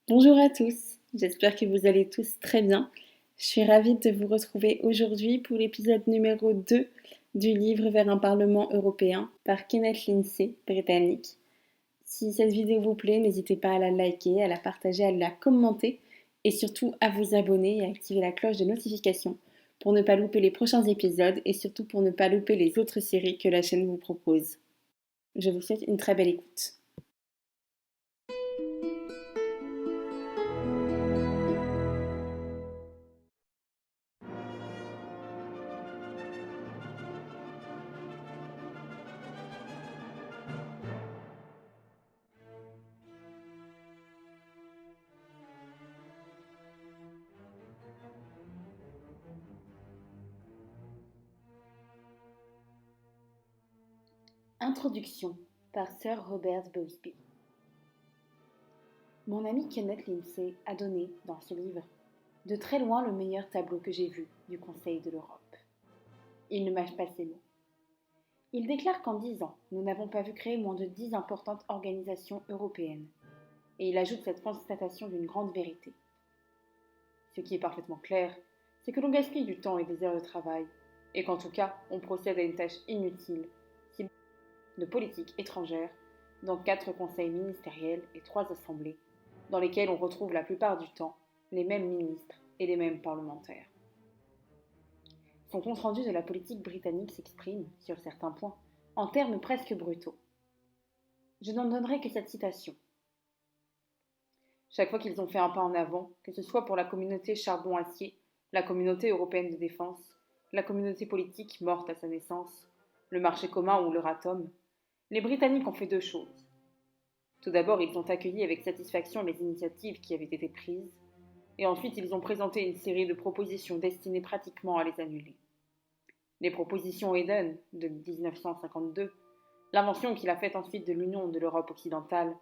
Bonjour à tous, j'espère que vous allez tous très bien. Je suis ravie de vous retrouver aujourd'hui pour l'épisode numéro 2 du livre Vers un Parlement européen par Kenneth Lindsay, britannique. Si cette vidéo vous plaît, n'hésitez pas à la liker, à la partager, à la commenter et surtout à vous abonner et à activer la cloche de notification pour ne pas louper les prochains épisodes et surtout pour ne pas louper les autres séries que la chaîne vous propose. Je vous souhaite une très belle écoute. Introduction par Sir Robert Bowsby. Mon ami Kenneth Lindsay a donné, dans ce livre, de très loin le meilleur tableau que j'ai vu du Conseil de l'Europe. Il ne mâche pas ses mots. Il déclare qu'en 10 ans, nous n'avons pas vu créer moins de 10 importantes organisations européennes. Et il ajoute cette constatation d'une grande vérité. Ce qui est parfaitement clair, c'est que l'on gaspille du temps et des heures de travail, et qu'en tout cas, on procède à une tâche inutile, de politique étrangère, dans 4 conseils ministériels et 3 assemblées, dans lesquelles on retrouve la plupart du temps les mêmes ministres et les mêmes parlementaires. Son compte-rendu de la politique britannique s'exprime, sur certains points, en termes presque brutaux. Je n'en donnerai que cette citation. Chaque fois qu'ils ont fait un pas en avant, que ce soit pour la communauté charbon-acier, la communauté européenne de défense, la communauté politique morte à sa naissance, le marché commun ou l'Euratom, les Britanniques ont fait 2 choses. Tout d'abord, ils ont accueilli avec satisfaction les initiatives qui avaient été prises, et ensuite ils ont présenté une série de propositions destinées pratiquement à les annuler. Les propositions Eden de 1952, l'invention qu'il a faite ensuite de l'Union de l'Europe occidentale,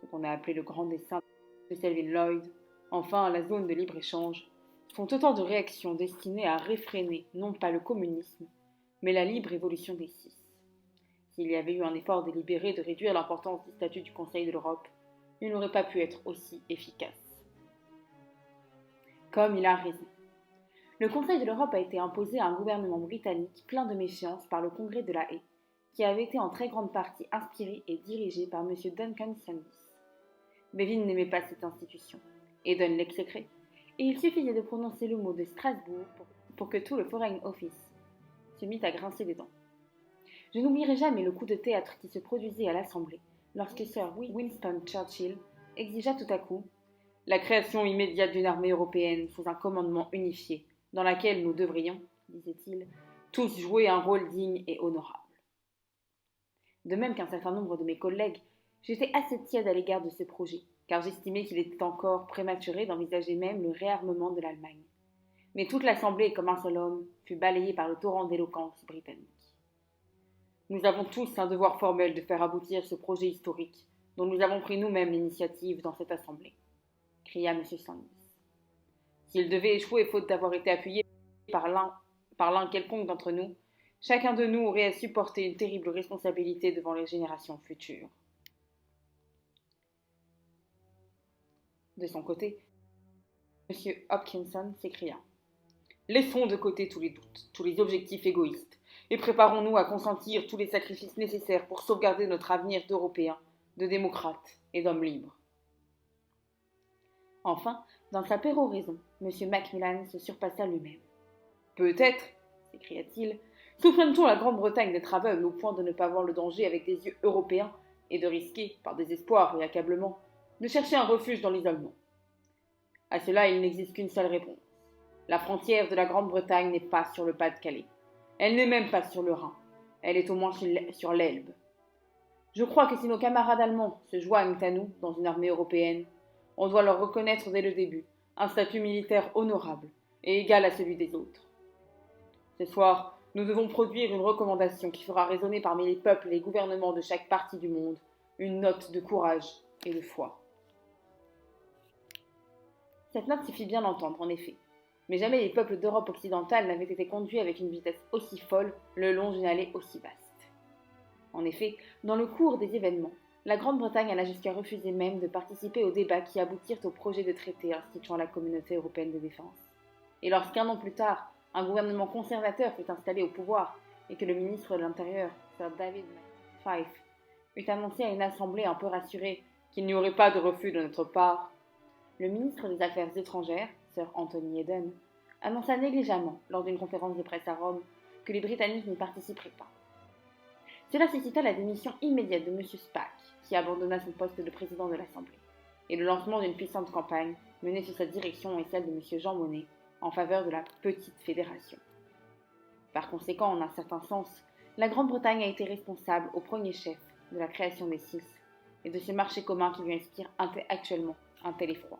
ce qu'on a appelé le Grand Dessein de Selwyn Lloyd, enfin la zone de libre-échange, sont autant de réactions destinées à réfréner non pas le communisme, mais la libre évolution des six. S'il y avait eu un effort délibéré de réduire l'importance du statut du Conseil de l'Europe, il n'aurait pas pu être aussi efficace. Comme il a raison. Le Conseil de l'Europe a été imposé à un gouvernement britannique plein de méfiance par le Congrès de la Haye, qui avait été en très grande partie inspiré et dirigé par M. Duncan Sandys. Bevin n'aimait pas cette institution, Eden l'exécrait, et il suffisait de prononcer le mot de Strasbourg pour que tout le Foreign Office se mit à grincer des dents. Je n'oublierai jamais le coup de théâtre qui se produisit à l'Assemblée lorsque Sir Winston Churchill exigea tout à coup la création immédiate d'une armée européenne sous un commandement unifié, dans laquelle nous devrions, disait-il, tous jouer un rôle digne et honorable. De même qu'un certain nombre de mes collègues, j'étais assez tiède à l'égard de ce projet, car j'estimais qu'il était encore prématuré d'envisager même le réarmement de l'Allemagne. Mais toute l'Assemblée, comme un seul homme, fut balayée par le torrent d'éloquence britannique. Nous avons tous un devoir formel de faire aboutir ce projet historique, dont nous avons pris nous-mêmes l'initiative dans cette Assemblée, cria M. Sandys. S'il devait échouer faute d'avoir été appuyé par l'un quelconque d'entre nous, chacun de nous aurait à supporter une terrible responsabilité devant les générations futures. De son côté, M. Hopkinson s'écria. Laissons de côté tous les doutes, tous les objectifs égoïstes, et préparons-nous à consentir tous les sacrifices nécessaires pour sauvegarder notre avenir d'Européens, de démocrates et d'hommes libres. Enfin, dans sa péroraison, M. Macmillan se surpassa lui-même. Peut-être, s'écria-t-il, soupçonne-t-on la Grande-Bretagne d'être aveugle au point de ne pas voir le danger avec des yeux européens et de risquer, par désespoir et accablement, de chercher un refuge dans l'isolement. À cela, il n'existe qu'une seule réponse. La frontière de la Grande-Bretagne n'est pas sur le Pas-de-Calais. Elle n'est même pas sur le Rhin. Elle est au moins sur l'Elbe. Je crois que si nos camarades allemands se joignent à nous dans une armée européenne, on doit leur reconnaître dès le début un statut militaire honorable et égal à celui des autres. Ce soir, nous devons produire une recommandation qui fera résonner parmi les peuples et les gouvernements de chaque partie du monde une note de courage et de foi. Cette note s'y fit bien entendre, en effet. Mais jamais les peuples d'Europe occidentale n'avaient été conduits avec une vitesse aussi folle le long d'une allée aussi vaste. En effet, dans le cours des événements, La Grande-Bretagne alla jusqu'à refuser même de participer aux débats qui aboutirent au projet de traité instituant la Communauté européenne de défense. Et lorsqu'un an plus tard, un gouvernement conservateur fut installé au pouvoir et que le ministre de l'Intérieur, Sir David Fife, eut annoncé à une assemblée un peu rassurée qu'il n'y aurait pas de refus de notre part, le ministre des Affaires étrangères, Sir Anthony Eden, annonça négligemment, lors d'une conférence de presse à Rome, que les Britanniques n'y participeraient pas. Cela suscita la démission immédiate de M. Spaak, qui abandonna son poste de président de l'Assemblée, et le lancement d'une puissante campagne menée sous sa direction et celle de M. Jean Monnet en faveur de la petite fédération. Par conséquent, en un certain sens, la Grande-Bretagne a été responsable au premier chef de la création des CIS et de ce marché commun qui lui inspire actuellement un tel effroi.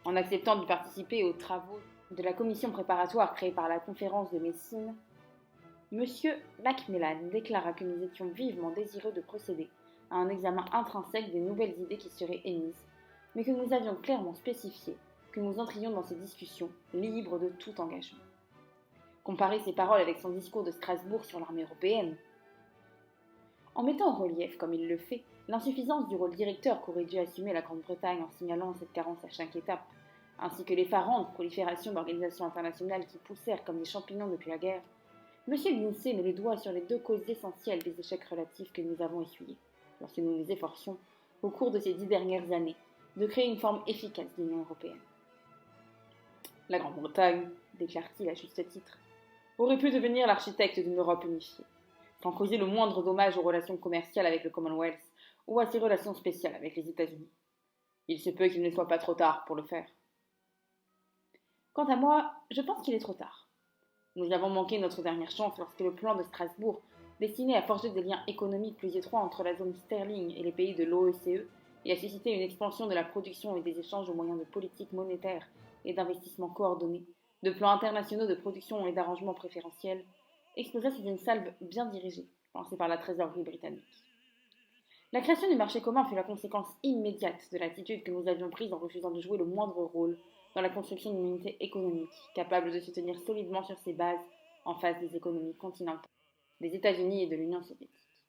En acceptant de participer aux travaux de la commission préparatoire créée par la conférence de Messine, M. Macmillan déclara que nous étions vivement désireux de procéder à un examen intrinsèque des nouvelles idées qui seraient émises, mais que nous avions clairement spécifié que nous entrions dans ces discussions libres de tout engagement. Comparer ces paroles avec son discours de Strasbourg sur l'armée européenne. En mettant en relief, comme il le fait, l'insuffisance du rôle directeur qu'aurait dû assumer la Grande-Bretagne en signalant cette carence à chaque étape, ainsi que l'effarante prolifération d'organisations internationales qui poussèrent comme des champignons depuis la guerre, M. Lindsay met le doigt sur les deux causes essentielles des échecs relatifs que nous avons essuyés, lorsque nous nous efforcions, au cours de ces 10 dernières années, de créer une forme efficace d'Union européenne. La Grande-Bretagne, déclare-t-il à juste titre, aurait pu devenir l'architecte d'une Europe unifiée, sans causer le moindre dommage aux relations commerciales avec le Commonwealth ou à ses relations spéciales avec les États-Unis. Il se peut qu'il ne soit pas trop tard pour le faire. Quant à moi, je pense qu'il est trop tard. Nous avons manqué notre dernière chance lorsque le plan de Strasbourg, destiné à forger des liens économiques plus étroits entre la zone sterling et les pays de l'OECE et à susciter une expansion de la production et des échanges au moyen de politiques monétaires et d'investissements coordonnés, de plans internationaux de production et d'arrangements préférentiels, explosa sous une salve bien dirigée, lancée par la trésorerie britannique. La création du marché commun fut la conséquence immédiate de l'attitude que nous avions prise en refusant de jouer le moindre rôle dans la construction d'une unité économique capable de se tenir solidement sur ses bases en face des économies continentales, des États-Unis et de l'Union soviétique.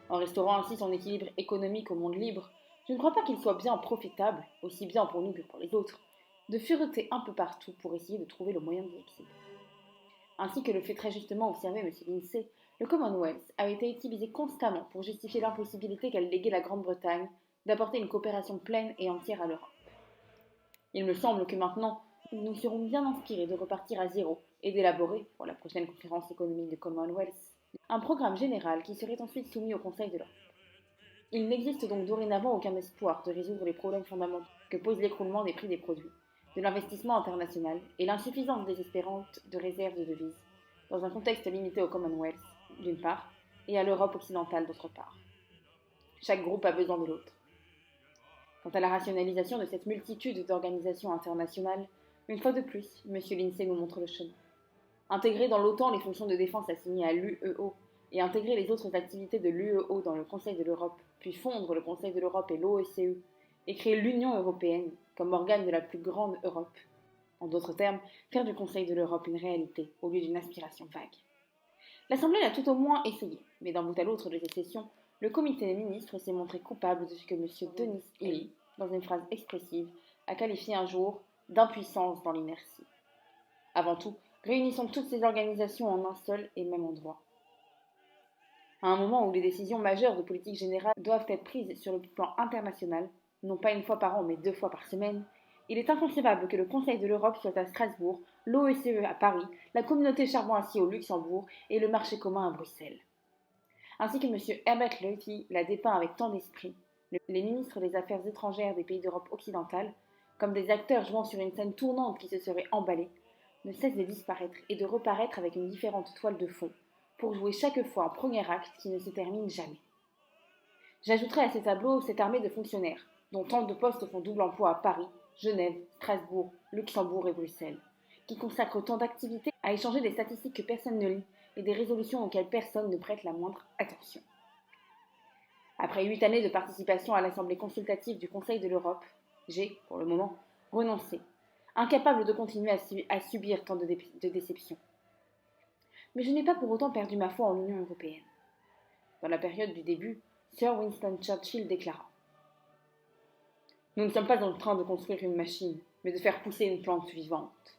En restaurant ainsi son équilibre économique au monde libre, je ne crois pas qu'il soit bien profitable, aussi bien pour nous que pour les autres, de fureter un peu partout pour essayer de trouver le moyen d'y accéder. Ainsi que le fait très justement observer M. Lindsay, le Commonwealth a été utilisé constamment pour justifier l'impossibilité qu'elle léguait la Grande-Bretagne d'apporter une coopération pleine et entière à l'Europe. Il me semble que maintenant, nous serons bien inspirés de repartir à zéro et d'élaborer, pour la prochaine conférence économique de Commonwealth, un programme général qui serait ensuite soumis au Conseil de l'Europe. Il n'existe donc dorénavant aucun espoir de résoudre les problèmes fondamentaux que pose l'écroulement des prix des produits, de l'investissement international et l'insuffisance désespérante de réserves de devises, dans un contexte limité au Commonwealth, d'une part, et à l'Europe occidentale, d'autre part. Chaque groupe a besoin de l'autre. Quant à la rationalisation de cette multitude d'organisations internationales, une fois de plus, M. Lindsay nous montre le chemin. Intégrer dans l'OTAN les fonctions de défense assignées à l'UEO et intégrer les autres activités de l'UEO dans le Conseil de l'Europe, puis fondre le Conseil de l'Europe et l'OSCE, et créer l'Union européenne comme organe de la plus grande Europe. En d'autres termes, faire du Conseil de l'Europe une réalité au lieu d'une aspiration vague. L'Assemblée l'a tout au moins essayé, mais d'un bout à l'autre de ces sessions, le comité des ministres s'est montré coupable de ce que M. Denis Healey, dans une phrase expressive, a qualifié un jour d'impuissance dans l'inertie. Avant tout, réunissons toutes ces organisations en un seul et même endroit. À un moment où les décisions majeures de politique générale doivent être prises sur le plan international, non pas une fois par an mais 2 fois par semaine, il est inconcevable que le Conseil de l'Europe soit à Strasbourg, l'OECE à Paris, la communauté charbon-acier au Luxembourg et le marché commun à Bruxelles. Ainsi que M. Herbert Leuty l'a dépeint avec tant d'esprit, les ministres des Affaires étrangères des pays d'Europe occidentale, comme des acteurs jouant sur une scène tournante qui se serait emballée, ne cessent de disparaître et de reparaître avec une différente toile de fond, pour jouer chaque fois un premier acte qui ne se termine jamais. J'ajouterai à ces tableaux cette armée de fonctionnaires, dont tant de postes font double emploi à Paris, Genève, Strasbourg, Luxembourg et Bruxelles, qui consacrent tant d'activités à échanger des statistiques que personne ne lit et des résolutions auxquelles personne ne prête la moindre attention. Après 8 années de participation à l'Assemblée consultative du Conseil de l'Europe, j'ai, pour le moment, renoncé, incapable de continuer à subir tant de déceptions. Mais je n'ai pas pour autant perdu ma foi en l'Union européenne. Dans la période du début, Sir Winston Churchill déclara: « Nous ne sommes pas en train de construire une machine, mais de faire pousser une plante vivante. »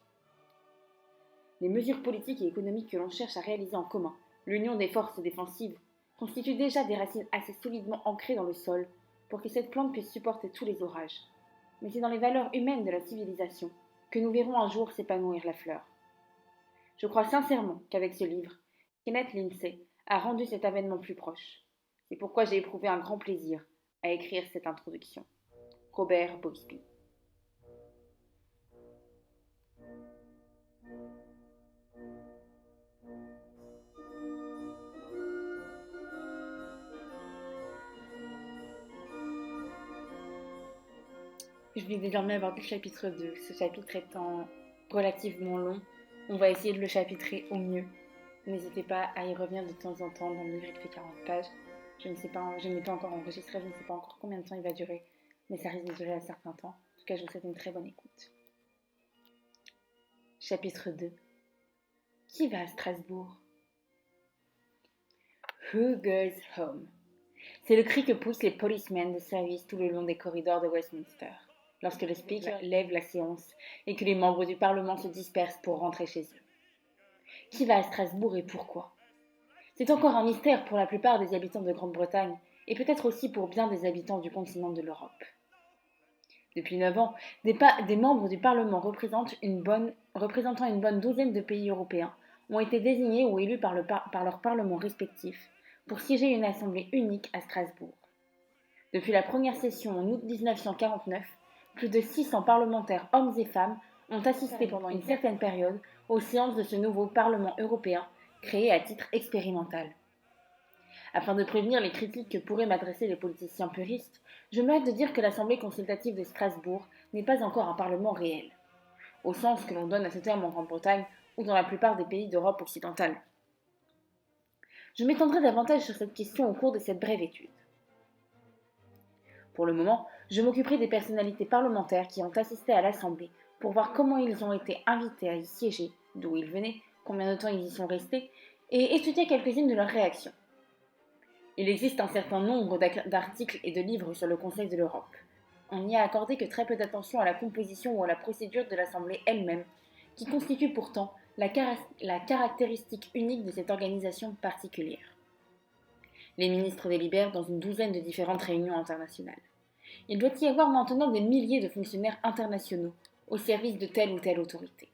Les mesures politiques et économiques que l'on cherche à réaliser en commun, l'union des forces défensives, constituent déjà des racines assez solidement ancrées dans le sol pour que cette plante puisse supporter tous les orages. Mais c'est dans les valeurs humaines de la civilisation que nous verrons un jour s'épanouir la fleur. Je crois sincèrement qu'avec ce livre, Kenneth Lindsay a rendu cet avènement plus proche. C'est pourquoi j'ai éprouvé un grand plaisir à écrire cette introduction. Robert Bixby. Je vais désormais aborder le chapitre 2. Ce chapitre étant relativement long, on va essayer de le chapitrer au mieux. N'hésitez pas à y revenir de temps en temps. Dans le livre, il fait 40 pages. Je n'ai pas encore enregistré, je ne sais pas encore combien de temps il va durer, mais ça risque de durer un certain temps. En tout cas, je vous souhaite une très bonne écoute. Chapitre 2. Qui va à Strasbourg? Who goes home? C'est le cri que poussent les policemen de service tout le long des corridors de Westminster, lorsque le speaker lève la séance et que les membres du Parlement se dispersent pour rentrer chez eux. Qui va à Strasbourg et pourquoi? C'est encore un mystère pour la plupart des habitants de Grande-Bretagne et peut-être aussi pour bien des habitants du continent de l'Europe. Depuis 9 ans, des membres du Parlement représentant une bonne douzaine de pays européens ont été désignés ou élus par leurs parlements respectifs pour siéger une assemblée unique à Strasbourg. Depuis la première session en août 1949, plus de 600 parlementaires, hommes et femmes, ont assisté pendant une certaine période aux séances de ce nouveau Parlement européen créé à titre expérimental. Afin de prévenir les critiques que pourraient m'adresser les politiciens puristes, je me hâte de dire que l'Assemblée consultative de Strasbourg n'est pas encore un Parlement réel, au sens que l'on donne à ce terme en Grande-Bretagne ou dans la plupart des pays d'Europe occidentale. Je m'étendrai davantage sur cette question au cours de cette brève étude. Pour le moment, je m'occuperai des personnalités parlementaires qui ont assisté à l'Assemblée pour voir comment ils ont été invités à y siéger, d'où ils venaient, combien de temps ils y sont restés, et étudier quelques-unes de leurs réactions. Il existe un certain nombre d'articles et de livres sur le Conseil de l'Europe. On n'y a accordé que très peu d'attention à la composition ou à la procédure de l'Assemblée elle-même, qui constitue pourtant la caractéristique unique de cette organisation particulière. Les ministres délibèrent dans une douzaine de différentes réunions internationales. Il doit y avoir maintenant des milliers de fonctionnaires internationaux au service de telle ou telle autorité.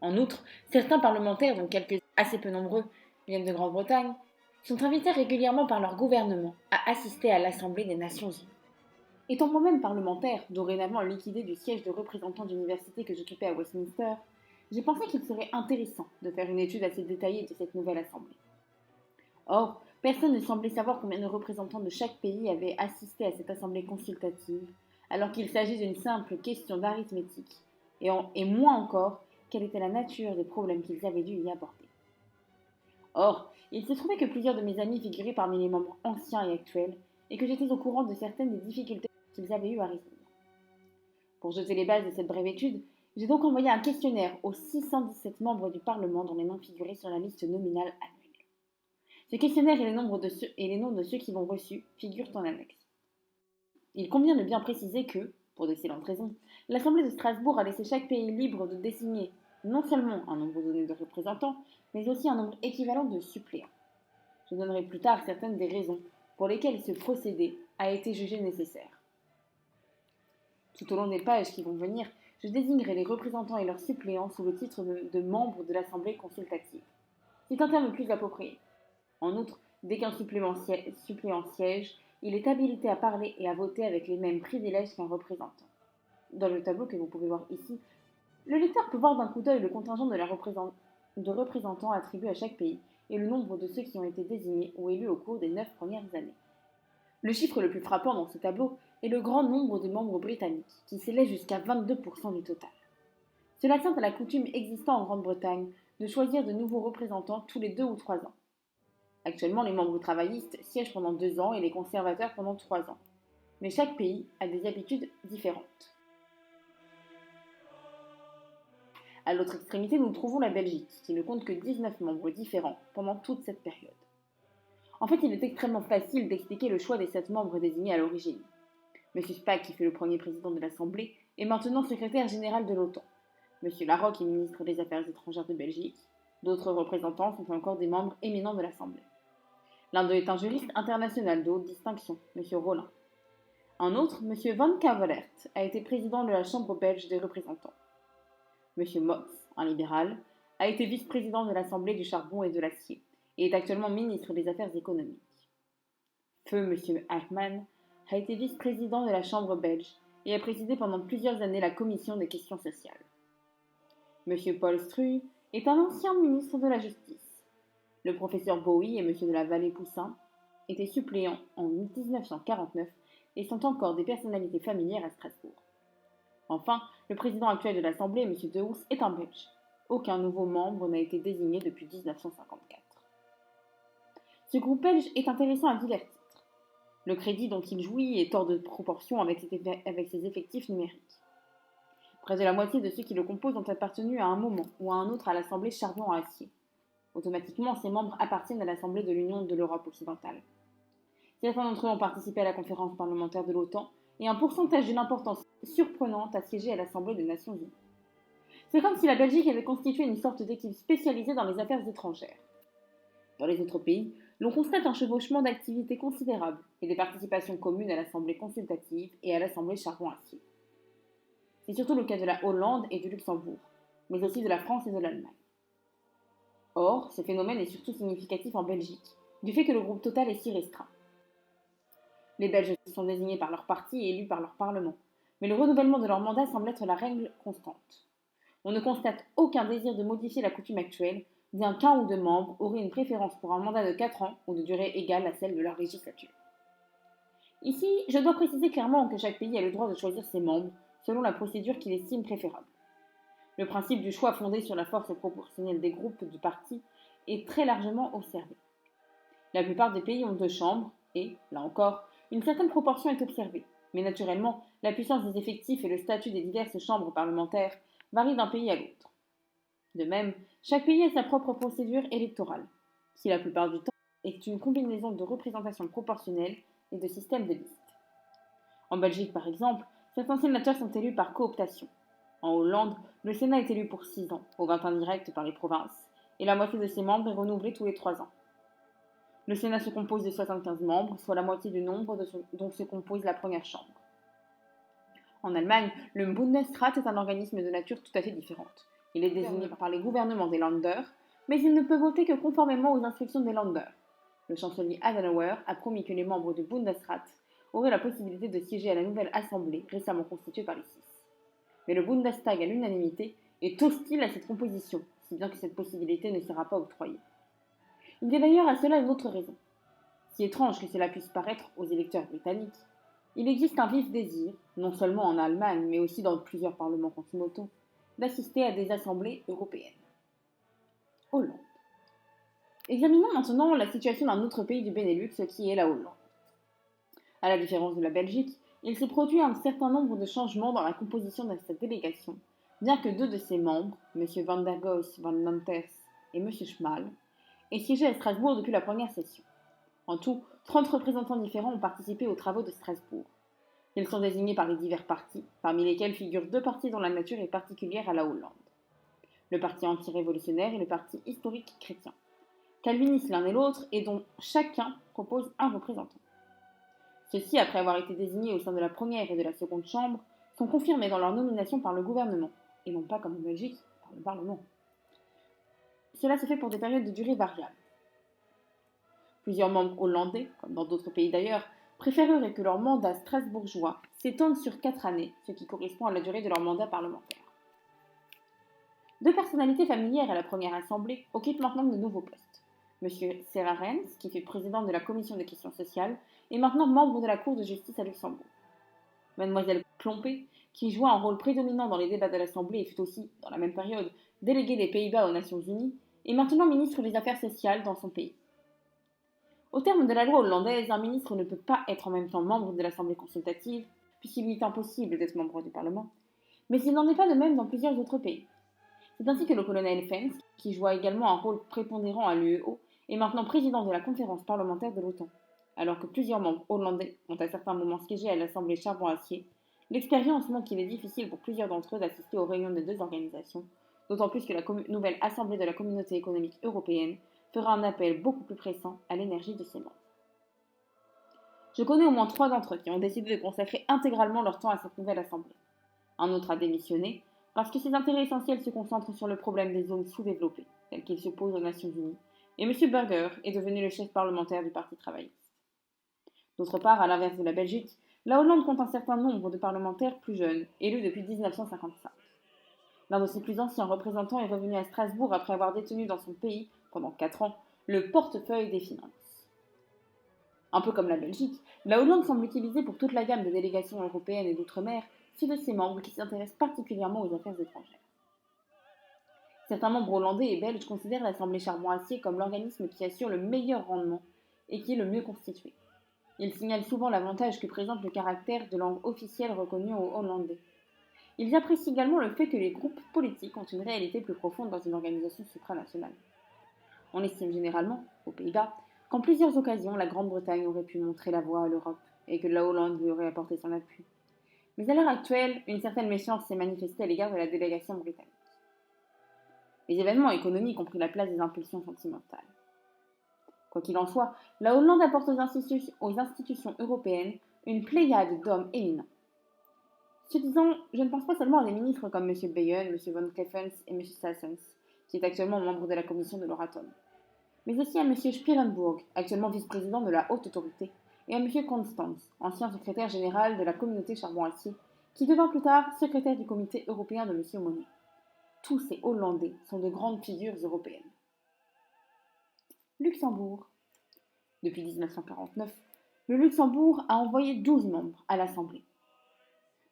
En outre, certains parlementaires, dont quelques assez peu nombreux viennent de Grande-Bretagne, sont invités régulièrement par leur gouvernement à assister à l'Assemblée des Nations Unies. Étant moi-même parlementaire, dorénavant liquidé du siège de représentant d'université que j'occupais à Westminster, j'ai pensé qu'il serait intéressant de faire une étude assez détaillée de cette nouvelle Assemblée. Or, personne ne semblait savoir combien de représentants de chaque pays avaient assisté à cette Assemblée consultative, alors qu'il s'agit d'une simple question d'arithmétique, et moins encore quelle était la nature des problèmes qu'ils avaient dû y aborder. Or, il se trouvait que plusieurs de mes amis figuraient parmi les membres anciens et actuels, et que j'étais au courant de certaines des difficultés qu'ils avaient eu à résoudre. Pour jeter les bases de cette brève étude, j'ai donc envoyé un questionnaire aux 617 membres du Parlement dont les noms figuraient sur la liste nominale annuelle. Ce questionnaire et les noms de ceux qui l'ont reçu figurent en annexe. Il convient de bien préciser que, pour d'excellentes raisons, l'Assemblée de Strasbourg a laissé chaque pays libre de désigner non seulement un nombre donné de représentants, mais aussi un nombre équivalent de suppléants. Je donnerai plus tard certaines des raisons pour lesquelles ce procédé a été jugé nécessaire. Tout au long des pages qui vont venir, je désignerai les représentants et leurs suppléants sous le titre de membres de l'Assemblée consultative. C'est un terme plus approprié. En outre, dès qu'un suppléant siège, il est habilité à parler et à voter avec les mêmes privilèges qu'un représentant. Dans le tableau que vous pouvez voir ici, le lecteur peut voir d'un coup d'œil le contingent de représentants attribués à chaque pays et le nombre de ceux qui ont été désignés ou élus au cours des 9 premières années. Le chiffre le plus frappant dans ce tableau est le grand nombre de membres britanniques, qui s'élève jusqu'à 22% du total. Cela tient à la coutume existant en Grande-Bretagne de choisir de nouveaux représentants tous les 2 ou 3 ans. Actuellement, les membres travaillistes siègent pendant 2 ans et les conservateurs pendant 3 ans. Mais chaque pays a des habitudes différentes. À l'autre extrémité, nous trouvons la Belgique, qui ne compte que 19 membres différents pendant toute cette période. En fait, il est extrêmement facile d'expliquer le choix des 7 membres désignés à l'origine. M. Spaak, qui fut le premier président de l'Assemblée, est maintenant secrétaire général de l'OTAN. M. Larocque est ministre des Affaires étrangères de Belgique. D'autres représentants sont encore des membres éminents de l'Assemblée. L'un d'eux est un juriste international de haute distinction, M. Rollin. Un autre, M. Van Cavelert, a été président de la Chambre belge des représentants. M. Mox, un libéral, a été vice-président de l'Assemblée du charbon et de l'acier et est actuellement ministre des Affaires économiques. Feu M. Eichmann a été vice-président de la Chambre belge et a présidé pendant plusieurs années la Commission des questions sociales. M. Paul Struy est un ancien ministre de la Justice. Le professeur Bowie et M. de la Vallée-Poussin étaient suppléants en 1949 et sont encore des personnalités familières à Strasbourg. Enfin, le président actuel de l'Assemblée, M. Dehous, est un Belge. Aucun nouveau membre n'a été désigné depuis 1954. Ce groupe belge est intéressant à divers titres. Le crédit dont il jouit est hors de proportion avec ses effectifs numériques. Près de la moitié de ceux qui le composent ont appartenu à un moment ou à un autre à l'Assemblée charbon-acier. Automatiquement, ces membres appartiennent à l'Assemblée de l'Union de l'Europe occidentale. Certains d'entre eux ont participé à la conférence parlementaire de l'OTAN et un pourcentage d'une importance surprenante a siégé à l'Assemblée des Nations Unies. C'est comme si la Belgique avait constitué une sorte d'équipe spécialisée dans les affaires étrangères. Dans les autres pays, l'on constate un chevauchement d'activités considérables et des participations communes à l'Assemblée consultative et à l'Assemblée charbon-acier. C'est surtout le cas de la Hollande et du Luxembourg, mais aussi de la France et de l'Allemagne. Or, ce phénomène est surtout significatif en Belgique, du fait que le groupe total est si restreint. Les Belges sont désignés par leur parti et élus par leur parlement, mais le renouvellement de leur mandat semble être la règle constante. On ne constate aucun désir de modifier la coutume actuelle, bien qu'un ou deux membres auraient une préférence pour un mandat de 4 ans ou de durée égale à celle de leur législature. Ici, je dois préciser clairement que chaque pays a le droit de choisir ses membres selon la procédure qu'il estime préférable. Le principe du choix fondé sur la force proportionnelle des groupes du parti est très largement observé. La plupart des pays ont 2 chambres et, là encore, une certaine proportion est observée, mais naturellement, la puissance des effectifs et le statut des diverses chambres parlementaires varient d'un pays à l'autre. De même, chaque pays a sa propre procédure électorale, qui la plupart du temps est une combinaison de représentation proportionnelle et de systèmes de listes. En Belgique, par exemple, certains sénateurs sont élus par cooptation. En Hollande, le Sénat est élu pour 6 ans, au vote indirect par les provinces, et la moitié de ses membres est renouvelée tous les 3 ans. Le Sénat se compose de 75 membres, soit la moitié du nombre dont se compose la première chambre. En Allemagne, le Bundesrat est un organisme de nature tout à fait différente. Il est désigné par les gouvernements des Länder, mais il ne peut voter que conformément aux instructions des Länder. Le chancelier Adenauer a promis que les membres du Bundesrat auraient la possibilité de siéger à la nouvelle assemblée récemment constituée par les 6. Mais le Bundestag, à l'unanimité, est hostile à cette composition, si bien que cette possibilité ne sera pas octroyée. Il y a d'ailleurs à cela une autre raison. Si étrange que cela puisse paraître aux électeurs britanniques, il existe un vif désir, non seulement en Allemagne, mais aussi dans plusieurs parlements continentaux, d'assister à des assemblées européennes. Hollande. Examinons maintenant la situation d'un autre pays du Benelux qui est la Hollande. À la différence de la Belgique, il s'est produit un certain nombre de changements dans la composition de cette délégation, bien que 2 de ses membres, M. Van der Goes van Lanters et M. Schmal, aient siégé à Strasbourg depuis la première session. En tout, 30 représentants différents ont participé aux travaux de Strasbourg. Ils sont désignés par les divers partis, parmi lesquels figurent 2 partis dont la nature est particulière à la Hollande. Le parti anti-révolutionnaire et le parti historique chrétien. Calvinistes l'un et l'autre et dont chacun propose un représentant. Ceux-ci, après avoir été désignés au sein de la première et de la seconde chambre, sont confirmés dans leur nomination par le gouvernement, et non pas comme en Belgique, par le Parlement. Cela se fait pour des périodes de durée variables. Plusieurs membres hollandais, comme dans d'autres pays d'ailleurs, préféreraient que leur mandat strasbourgeois s'étende sur 4 années, ce qui correspond à la durée de leur mandat parlementaire. 2 personnalités familières à la première assemblée occupent maintenant de nouveaux postes. M. Serrarens, qui fut président de la Commission des questions sociales, est maintenant membre de la Cour de justice à Luxembourg. Mademoiselle Klompé, qui joua un rôle prédominant dans les débats de l'Assemblée et fut aussi, dans la même période, déléguée des Pays-Bas aux Nations Unies, est maintenant ministre des Affaires sociales dans son pays. Au terme de la loi hollandaise, un ministre ne peut pas être en même temps membre de l'Assemblée consultative, puisqu'il lui est impossible d'être membre du Parlement, mais il n'en est pas de même dans plusieurs autres pays. C'est ainsi que le colonel Fens, qui joua également un rôle prépondérant à l'UEO, est maintenant président de la conférence parlementaire de l'OTAN. Alors que plusieurs membres hollandais ont à certains moments siégé à l'Assemblée charbon-acier, l'expérience montre qu'il est difficile pour plusieurs d'entre eux d'assister aux réunions des deux organisations, d'autant plus que la nouvelle Assemblée de la Communauté économique européenne fera un appel beaucoup plus pressant à l'énergie de ses membres. Je connais au moins 3 d'entre eux qui ont décidé de consacrer intégralement leur temps à cette nouvelle Assemblée. Un autre a démissionné parce que ses intérêts essentiels se concentrent sur le problème des zones sous-développées, tel qu'il se pose aux Nations Unies, et M. Burger est devenu le chef parlementaire du Parti travailliste. D'autre part, à l'inverse de la Belgique, la Hollande compte un certain nombre de parlementaires plus jeunes, élus depuis 1955. L'un de ses plus anciens représentants est revenu à Strasbourg après avoir détenu dans son pays, pendant 4 ans, le portefeuille des finances. Un peu comme la Belgique, la Hollande semble utiliser pour toute la gamme de délégations européennes et d'outre-mer ceux de ses membres qui s'intéressent particulièrement aux affaires étrangères. Certains membres hollandais et belges considèrent l'Assemblée charbon-acier comme l'organisme qui assure le meilleur rendement et qui est le mieux constitué. Ils signalent souvent l'avantage que présente le caractère de langue officielle reconnu aux Hollandais. Ils apprécient également le fait que les groupes politiques ont une réalité plus profonde dans une organisation supranationale. On estime généralement, aux Pays-Bas, qu'en plusieurs occasions, la Grande-Bretagne aurait pu montrer la voie à l'Europe et que la Hollande lui aurait apporté son appui. Mais à l'heure actuelle, une certaine méfiance s'est manifestée à l'égard de la délégation britannique. Les événements économiques ont pris la place des impulsions sentimentales. Quoi qu'il en soit, la Hollande apporte aux institutions européennes une pléiade d'hommes éminents. Ce disant, je ne pense pas seulement à des ministres comme M. Beyen, M. Von Kleffens et M. Sassens, qui est actuellement membre de la commission de l'Euratom, mais aussi à M. Spirenburg, actuellement vice-président de la Haute Autorité, et à M. Constance, ancien secrétaire général de la communauté charbon-acier, qui devint plus tard secrétaire du comité européen de M. Monnet. Tous ces Hollandais sont de grandes figures européennes. Luxembourg. Depuis 1949, le Luxembourg a envoyé 12 membres à l'Assemblée.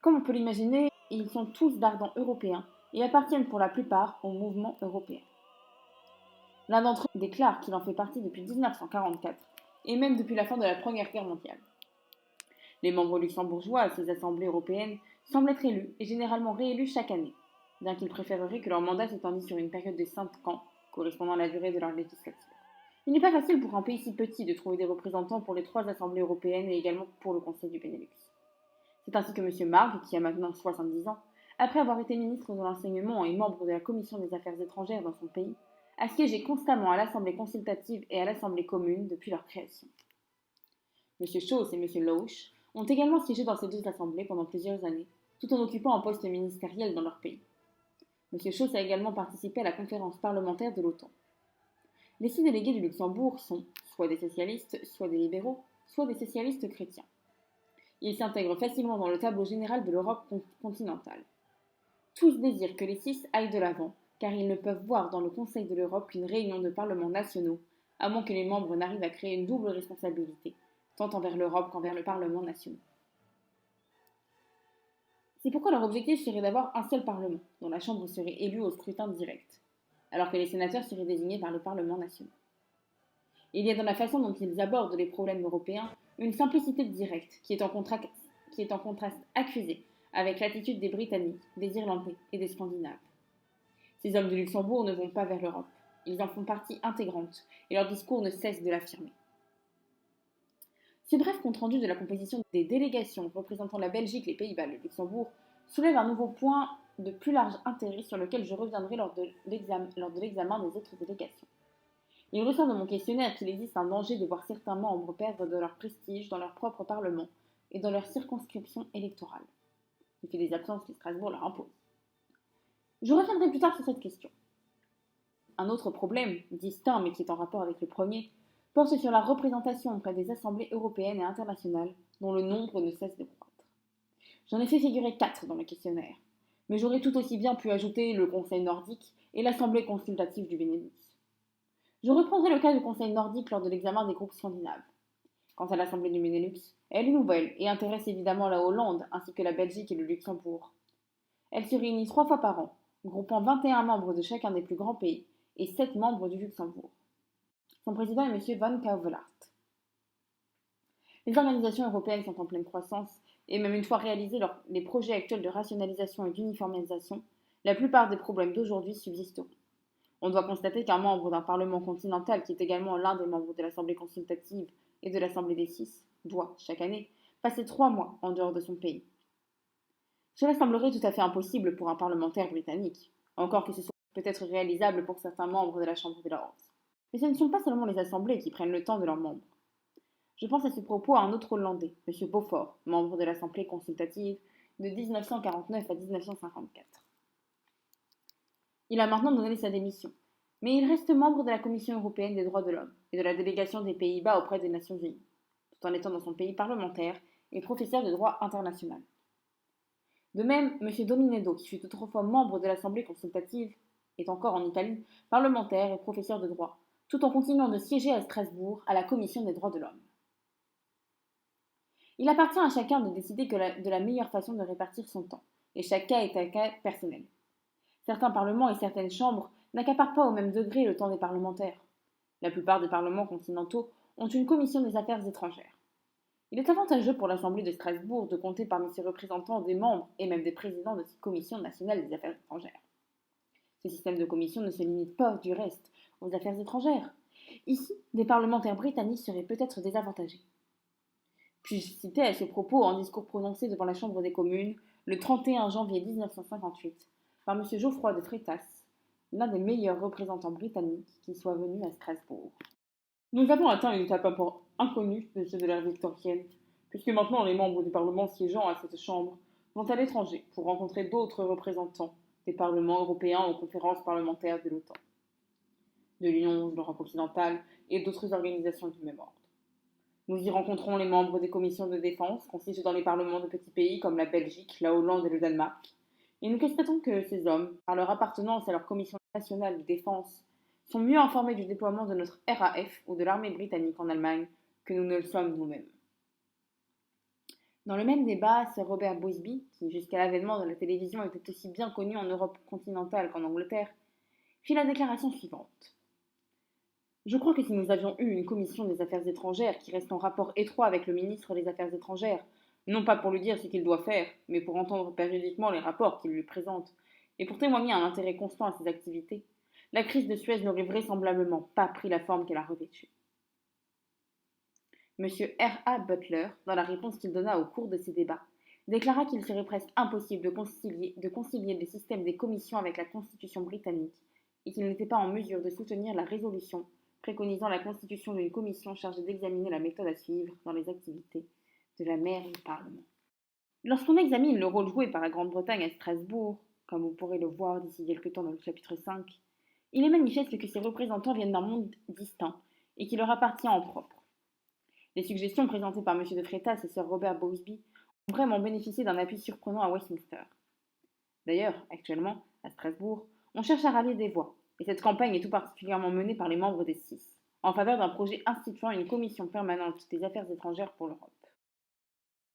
Comme on peut l'imaginer, ils sont tous d'ardents européens et appartiennent pour la plupart au mouvement européen. L'un d'entre eux déclare qu'il en fait partie depuis 1944 et même depuis la fin de la Première Guerre mondiale. Les membres luxembourgeois à ces assemblées européennes semblent être élus et généralement réélus chaque année, bien qu'ils préféreraient que leur mandat s'étendisse sur une période de 5 ans, correspondant à la durée de leur législature. Il n'est pas facile pour un pays si petit de trouver des représentants pour les 3 assemblées européennes et également pour le Conseil du Benelux. C'est ainsi que M. Marg, qui a maintenant 70 ans, après avoir été ministre de l'Enseignement et membre de la Commission des Affaires étrangères dans son pays, a siégé constamment à l'Assemblée consultative et à l'Assemblée commune depuis leur création. M. Schoss et M. Lausch ont également siégé dans ces 2 assemblées pendant plusieurs années, tout en occupant un poste ministériel dans leur pays. M. Schoss a également participé à la conférence parlementaire de l'OTAN. Les 6 délégués du Luxembourg sont soit des socialistes, soit des libéraux, soit des socialistes chrétiens. Ils s'intègrent facilement dans le tableau général de l'Europe continentale. Tous désirent que les 6 aillent de l'avant, car ils ne peuvent voir dans le Conseil de l'Europe qu'une réunion de parlements nationaux, à moins que les membres n'arrivent à créer une double responsabilité, tant envers l'Europe qu'envers le Parlement national. C'est pourquoi leur objectif serait d'avoir un seul Parlement, dont la Chambre serait élue au scrutin direct, alors que les sénateurs seraient désignés par les parlements nationaux. Il y a dans la façon dont ils abordent les problèmes européens une simplicité directe qui est en contraste accusé avec l'attitude des Britanniques, des Irlandais et des Scandinaves. Ces hommes du Luxembourg ne vont pas vers l'Europe, ils en font partie intégrante et leur discours ne cesse de l'affirmer. Ce bref compte-rendu de la composition des délégations représentant la Belgique, les Pays-Bas et le Luxembourg soulève un nouveau point de plus large intérêt sur lequel je reviendrai lors de l'examen des autres délégations. Il ressort de mon questionnaire qu'il existe un danger de voir certains membres perdre de leur prestige dans leur propre Parlement et dans leur circonscription électorale, du fait des absences que Strasbourg leur impose. Je reviendrai plus tard sur cette question. Un autre problème, distinct mais qui est en rapport avec le premier, porte sur la représentation auprès des assemblées européennes et internationales, dont le nombre ne cesse de croître. J'en ai fait figurer 4 dans le questionnaire, mais j'aurais tout aussi bien pu ajouter le Conseil nordique et l'Assemblée consultative du Benelux. Je reprendrai le cas du Conseil nordique lors de l'examen des groupes scandinaves. Quant à l'Assemblée du Benelux, elle est nouvelle et intéresse évidemment la Hollande ainsi que la Belgique et le Luxembourg. Elle se réunit 3 fois par an, groupant 21 membres de chacun des plus grands pays et 7 membres du Luxembourg. Son président est M. Van Kouwelaert. Les organisations européennes sont en pleine croissance et même une fois réalisés les projets actuels de rationalisation et d'uniformisation, la plupart des problèmes d'aujourd'hui subsisteront. On doit constater qu'un membre d'un parlement continental, qui est également l'un des membres de l'Assemblée consultative et de l'Assemblée des Six, doit, chaque année, passer 3 mois en dehors de son pays. Cela semblerait tout à fait impossible pour un parlementaire britannique, encore que ce soit peut-être réalisable pour certains membres de la Chambre des Lords. Mais ce ne sont pas seulement les assemblées qui prennent le temps de leurs membres. Je pense à ce propos à un autre Hollandais, M. Beaufort, membre de l'Assemblée consultative de 1949 à 1954. Il a maintenant donné sa démission, mais il reste membre de la Commission européenne des droits de l'homme et de la délégation des Pays-Bas auprès des Nations unies, tout en étant dans son pays parlementaire et professeur de droit international. De même, M. Domineddo, qui fut autrefois membre de l'Assemblée consultative, est encore en Italie parlementaire et professeur de droit, tout en continuant de siéger à Strasbourg à la Commission des droits de l'homme. Il appartient à chacun de décider de la meilleure façon de répartir son temps, et chaque cas est un cas personnel. Certains parlements et certaines chambres n'accaparent pas au même degré le temps des parlementaires. La plupart des parlements continentaux ont une commission des affaires étrangères. Il est avantageux pour l'Assemblée de Strasbourg de compter parmi ses représentants des membres et même des présidents de cette commission nationale des affaires étrangères. Ce système de commission ne se limite pas, du reste, aux affaires étrangères. Ici, des parlementaires britanniques seraient peut-être désavantagés. Puis-je citer à ce propos un discours prononcé devant la Chambre des communes le 31 janvier 1958 par M. Geoffroy de Freitas, l'un des meilleurs représentants britanniques qui soit venu à Strasbourg. Nous avons atteint une étape inconnue de ceux de l'ère victorienne, puisque maintenant les membres du Parlement siégeant à cette Chambre vont à l'étranger pour rencontrer d'autres représentants des parlements européens aux conférences parlementaires de l'OTAN, de l'Union de l'Europe occidentale et d'autres organisations du même ordre. Nous y rencontrons les membres des commissions de défense, constituées dans les parlements de petits pays comme la Belgique, la Hollande et le Danemark, et nous constatons que ces hommes, par leur appartenance à leur commission nationale de défense, sont mieux informés du déploiement de notre RAF ou de l'armée britannique en Allemagne que nous ne le sommes nous-mêmes. Dans le même débat, Sir Robert Boothby, qui jusqu'à l'avènement de la télévision était aussi bien connu en Europe continentale qu'en Angleterre, fit la déclaration suivante. Je crois que si nous avions eu une commission des affaires étrangères qui reste en rapport étroit avec le ministre des Affaires étrangères, non pas pour lui dire ce qu'il doit faire, mais pour entendre périodiquement les rapports qu'il lui présente, et pour témoigner un intérêt constant à ses activités, la crise de Suez n'aurait vraisemblablement pas pris la forme qu'elle a revêtue. M. R. A. Butler, dans la réponse qu'il donna au cours de ces débats, déclara qu'il serait presque impossible de concilier le système des commissions avec la Constitution britannique et qu'il n'était pas en mesure de soutenir la résolution préconisant la constitution d'une commission chargée d'examiner la méthode à suivre dans les activités de la mère du Parlement. Lorsqu'on examine le rôle joué par la Grande-Bretagne à Strasbourg, comme vous pourrez le voir d'ici quelque temps dans le chapitre 5, il est manifeste que ses représentants viennent d'un monde distinct et qui leur appartient en propre. Les suggestions présentées par M. de Freitas et Sir Robert Boothby ont vraiment bénéficié d'un appui surprenant à Westminster. D'ailleurs, actuellement, à Strasbourg, on cherche à rallier des voix, et cette campagne est tout particulièrement menée par les membres des Six, en faveur d'un projet instituant une commission permanente des affaires étrangères pour l'Europe.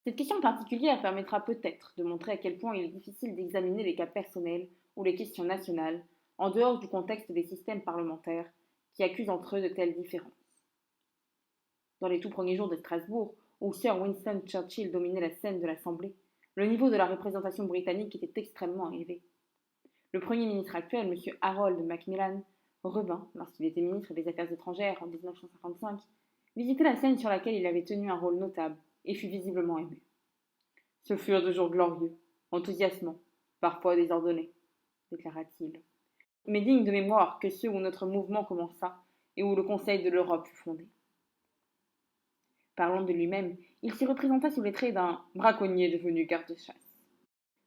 Cette question particulière permettra peut-être de montrer à quel point il est difficile d'examiner les cas personnels ou les questions nationales en dehors du contexte des systèmes parlementaires qui accusent entre eux de telles différences. Dans les tout premiers jours de Strasbourg, où Sir Winston Churchill dominait la scène de l'Assemblée, le niveau de la représentation britannique était extrêmement élevé. Le Premier ministre actuel, M. Harold Macmillan, revint, lorsqu'il était ministre des Affaires étrangères en 1955, visiter la scène sur laquelle il avait tenu un rôle notable et fut visiblement ému. Ce furent 2 jours glorieux, enthousiasmants, parfois désordonnés, déclara-t-il, mais dignes de mémoire que ceux où notre mouvement commença et où le Conseil de l'Europe fut fondé. Parlant de lui-même, il s'y représenta sous les traits d'un braconnier devenu garde-chasse.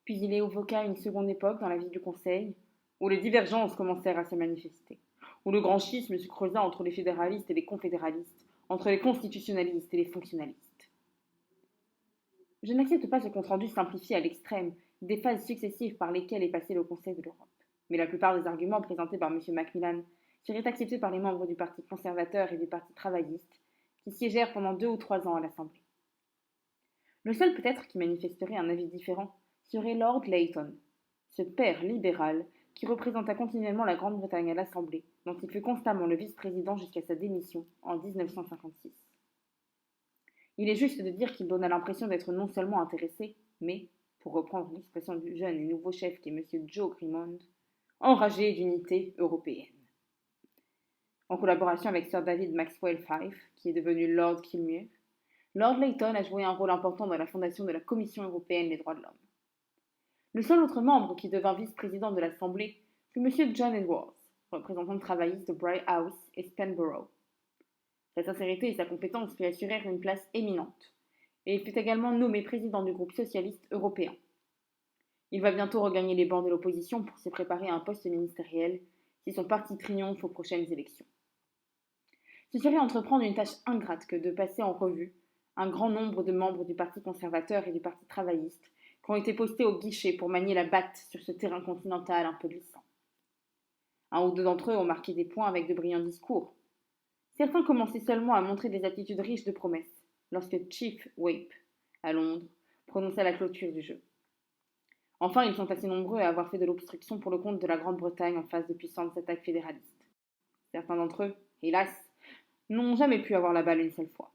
Puis il évoqua une seconde époque dans la vie du Conseil, où les divergences commencèrent à se manifester, où le grand schisme se creusa entre les fédéralistes et les confédéralistes, entre les constitutionnalistes et les fonctionnalistes. Je n'accepte pas ce compte-rendu simplifié à l'extrême des phases successives par lesquelles est passé le Conseil de l'Europe, mais la plupart des arguments présentés par M. Macmillan seraient acceptés par les membres du Parti conservateur et du Parti travailliste, qui siégèrent pendant 2 ou 3 ans à l'Assemblée. Le seul peut-être qui manifesterait un avis différent serait Lord Layton, ce père libéral qui représenta continuellement la Grande-Bretagne à l'Assemblée, dont il fut constamment le vice-président jusqu'à sa démission en 1956. Il est juste de dire qu'il donna l'impression d'être non seulement intéressé, mais, pour reprendre l'expression du jeune et nouveau chef qui est M. Joe Grimond, enragé d'unité européenne. En collaboration avec Sir David Maxwell Fyfe, qui est devenu Lord Kilmuir, Lord Layton a joué un rôle important dans la fondation de la Commission européenne des droits de l'homme. Le seul autre membre qui devint vice-président de l'Assemblée fut M. John Edwards, représentant travailliste de Bright House et Spenborough. Sa sincérité et sa compétence lui assurèrent une place éminente, et il fut également nommé président du groupe socialiste européen. Il va bientôt regagner les bancs de l'opposition pour se préparer à un poste ministériel si son parti triomphe aux prochaines élections. Ce serait entreprendre une tâche ingrate que de passer en revue un grand nombre de membres du Parti conservateur et du Parti travailliste qui ont été postés au guichet pour manier la batte sur ce terrain continental un peu glissant. Un ou deux d'entre eux ont marqué des points avec de brillants discours. Certains commençaient seulement à montrer des attitudes riches de promesses lorsque Chief Whip, à Londres, prononça la clôture du jeu. Enfin, ils sont assez nombreux à avoir fait de l'obstruction pour le compte de la Grande-Bretagne en face de puissantes attaques fédéralistes. Certains d'entre eux, hélas, n'ont jamais pu avoir la balle une seule fois.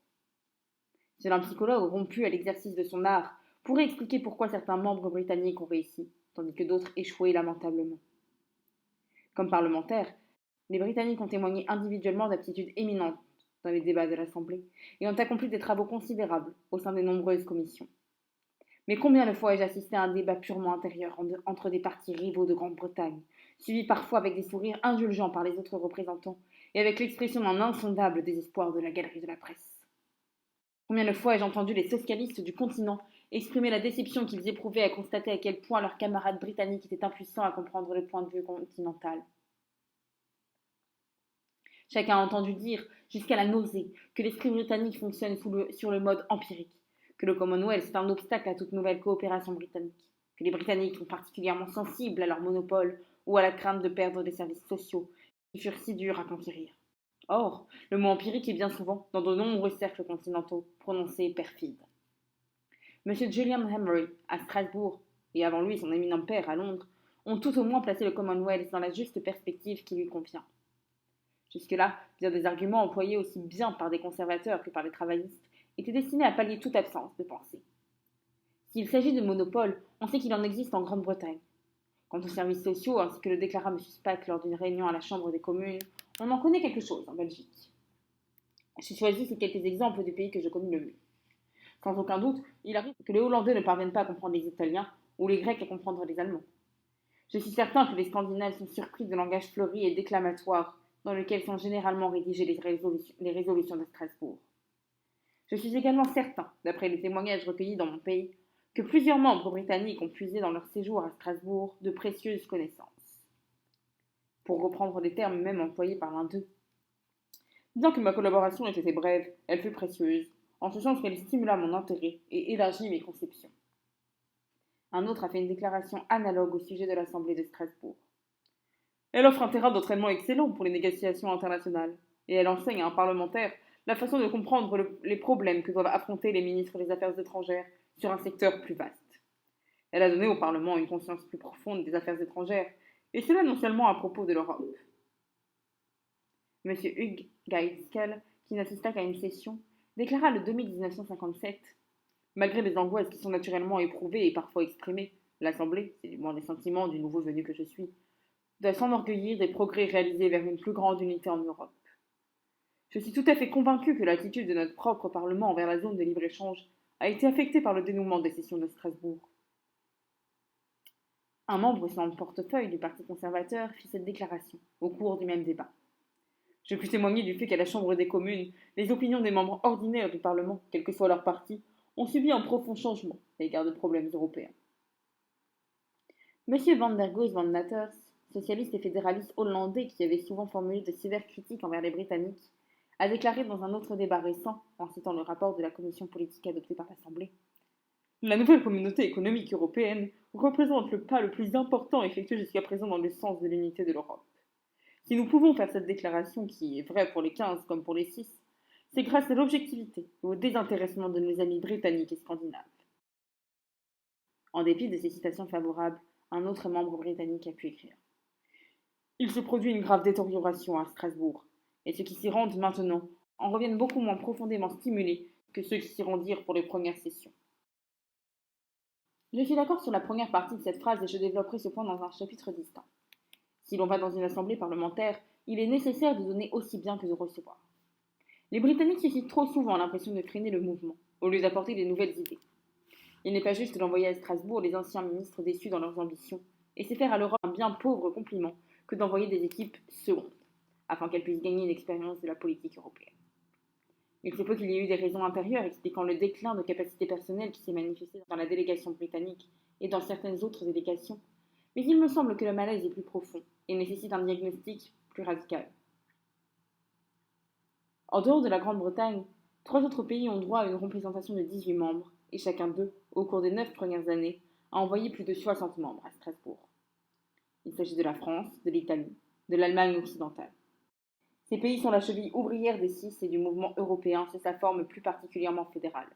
Seul un psychologue rompu à l'exercice de son art pourrait expliquer pourquoi certains membres britanniques ont réussi, tandis que d'autres échouaient lamentablement. Comme parlementaires, les Britanniques ont témoigné individuellement d'aptitudes éminentes dans les débats de l'Assemblée et ont accompli des travaux considérables au sein des nombreuses commissions. Mais combien de fois ai-je assisté à un débat purement intérieur entre des partis rivaux de Grande-Bretagne, suivi parfois avec des sourires indulgents par les autres représentants et avec l'expression d'un insondable désespoir de la galerie de la presse. Combien de fois ai-je entendu les socialistes du continent exprimer la déception qu'ils éprouvaient à constater à quel point leurs camarades britanniques étaient impuissants à comprendre le point de vue continental. Chacun a entendu dire, jusqu'à la nausée, que l'esprit britannique fonctionne sur le mode empirique, que le Commonwealth est un obstacle à toute nouvelle coopération britannique, que les Britanniques sont particulièrement sensibles à leur monopole ou à la crainte de perdre des services sociaux qui furent si durs à conquérir. Or, le mot empirique est bien souvent, dans de nombreux cercles continentaux, prononcé perfide. M. Julian Emery, à Strasbourg, et avant lui son éminent père à Londres, ont tout au moins placé le Commonwealth dans la juste perspective qui lui convient. Jusque-là, bien des arguments employés aussi bien par des conservateurs que par les travaillistes étaient destinés à pallier toute absence de pensée. S'il s'agit de monopole, on sait qu'il en existe en Grande-Bretagne. Quant aux services sociaux, ainsi que le déclara M. Spaak lors d'une réunion à la Chambre des communes, on en connaît quelque chose en Belgique. J'ai choisi ces quelques exemples du pays que je connais le mieux. Sans aucun doute, il arrive que les Hollandais ne parviennent pas à comprendre les Italiens ou les Grecs à comprendre les Allemands. Je suis certain que les Scandinaves sont surpris de langage fleuri et déclamatoire dans lequel sont généralement rédigées les résolutions de Strasbourg. Je suis également certain, d'après les témoignages recueillis dans mon pays, que plusieurs membres britanniques ont puisé dans leur séjour à Strasbourg de précieuses connaissances. Pour reprendre des termes même employés par l'un d'eux. Bien que ma collaboration ait été brève, elle fut précieuse, en ce sens qu'elle stimula mon intérêt et élargit mes conceptions. Un autre a fait une déclaration analogue au sujet de l'Assemblée de Strasbourg. Elle offre un terrain d'entraînement excellent pour les négociations internationales, et elle enseigne à un parlementaire la façon de comprendre les problèmes que doivent affronter les ministres des Affaires étrangères sur un secteur plus vaste. Elle a donné au Parlement une conscience plus profonde des affaires étrangères, et cela non seulement à propos de l'Europe. M. Hugh Gaitskell, qui n'assista qu'à une session, déclara le 2 mai 1957 « Malgré les angoisses qui sont naturellement éprouvées et parfois exprimées, l'Assemblée, c'est du moins les sentiments du nouveau venu que je suis, doit s'enorgueillir des progrès réalisés vers une plus grande unité en Europe. Je suis tout à fait convaincu que l'attitude de notre propre Parlement envers la zone de libre-échange a été affectée par le dénouement des sessions de Strasbourg. » Un membre sans portefeuille du Parti conservateur fit cette déclaration au cours du même débat. Je puis témoigner du fait qu'à la Chambre des communes, les opinions des membres ordinaires du Parlement, quel que soit leur parti, ont subi un profond changement à l'égard de problèmes européens. M. van der Goes van Natters, socialiste et fédéraliste hollandais qui avait souvent formulé de sévères critiques envers les Britanniques, a déclaré dans un autre débat récent, en citant le rapport de la commission politique adopté par l'Assemblée, « La nouvelle communauté économique européenne représente le pas le plus important effectué jusqu'à présent dans le sens de l'unité de l'Europe. Si nous pouvons faire cette déclaration qui est vraie pour les 15 comme pour les 6, c'est grâce à l'objectivité et au désintéressement de nos amis britanniques et scandinaves. » En dépit de ces citations favorables, un autre membre britannique a pu écrire. Il se produit une grave détérioration à Strasbourg, et ceux qui s'y rendent maintenant en reviennent beaucoup moins profondément stimulés que ceux qui s'y rendirent pour les premières sessions. Je suis d'accord sur la première partie de cette phrase et je développerai ce point dans un chapitre distinct. Si l'on va dans une assemblée parlementaire, il est nécessaire de donner aussi bien que de recevoir. Les Britanniques suscitent trop souvent l'impression de freiner le mouvement, au lieu d'apporter des nouvelles idées. Il n'est pas juste d'envoyer à Strasbourg les anciens ministres déçus dans leurs ambitions, et c'est faire à l'Europe un bien pauvre compliment que d'envoyer des équipes secondes, afin qu'elles puissent gagner une expérience de la politique européenne. Il se peut qu'il y ait eu des raisons intérieures expliquant le déclin de capacité personnelle qui s'est manifesté dans la délégation britannique et dans certaines autres délégations, mais il me semble que le malaise est plus profond et nécessite un diagnostic plus radical. En dehors de la Grande-Bretagne, 3 autres pays ont droit à une représentation de 18 membres, et chacun d'eux, au cours des 9 premières années, a envoyé plus de 60 membres à Strasbourg. Il s'agit de la France, de l'Italie, de l'Allemagne occidentale. Ces pays sont la cheville ouvrière des 6 et du mouvement européen sous sa forme plus particulièrement fédérale.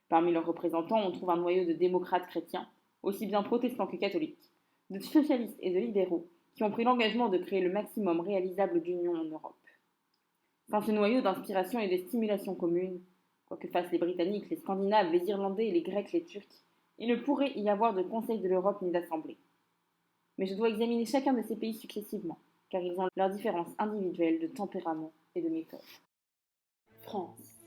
Parmi leurs représentants, on trouve un noyau de démocrates chrétiens, aussi bien protestants que catholiques, de socialistes et de libéraux, qui ont pris l'engagement de créer le maximum réalisable d'union en Europe. Sans ce noyau d'inspiration et de stimulation commune, quoi que fassent les Britanniques, les Scandinaves, les Irlandais, les Grecs, les Turcs, il ne pourrait y avoir de Conseil de l'Europe ni d'Assemblée. Mais je dois examiner chacun de ces pays successivement, car ils ont leurs différences individuelles de tempérament et de méthode. France.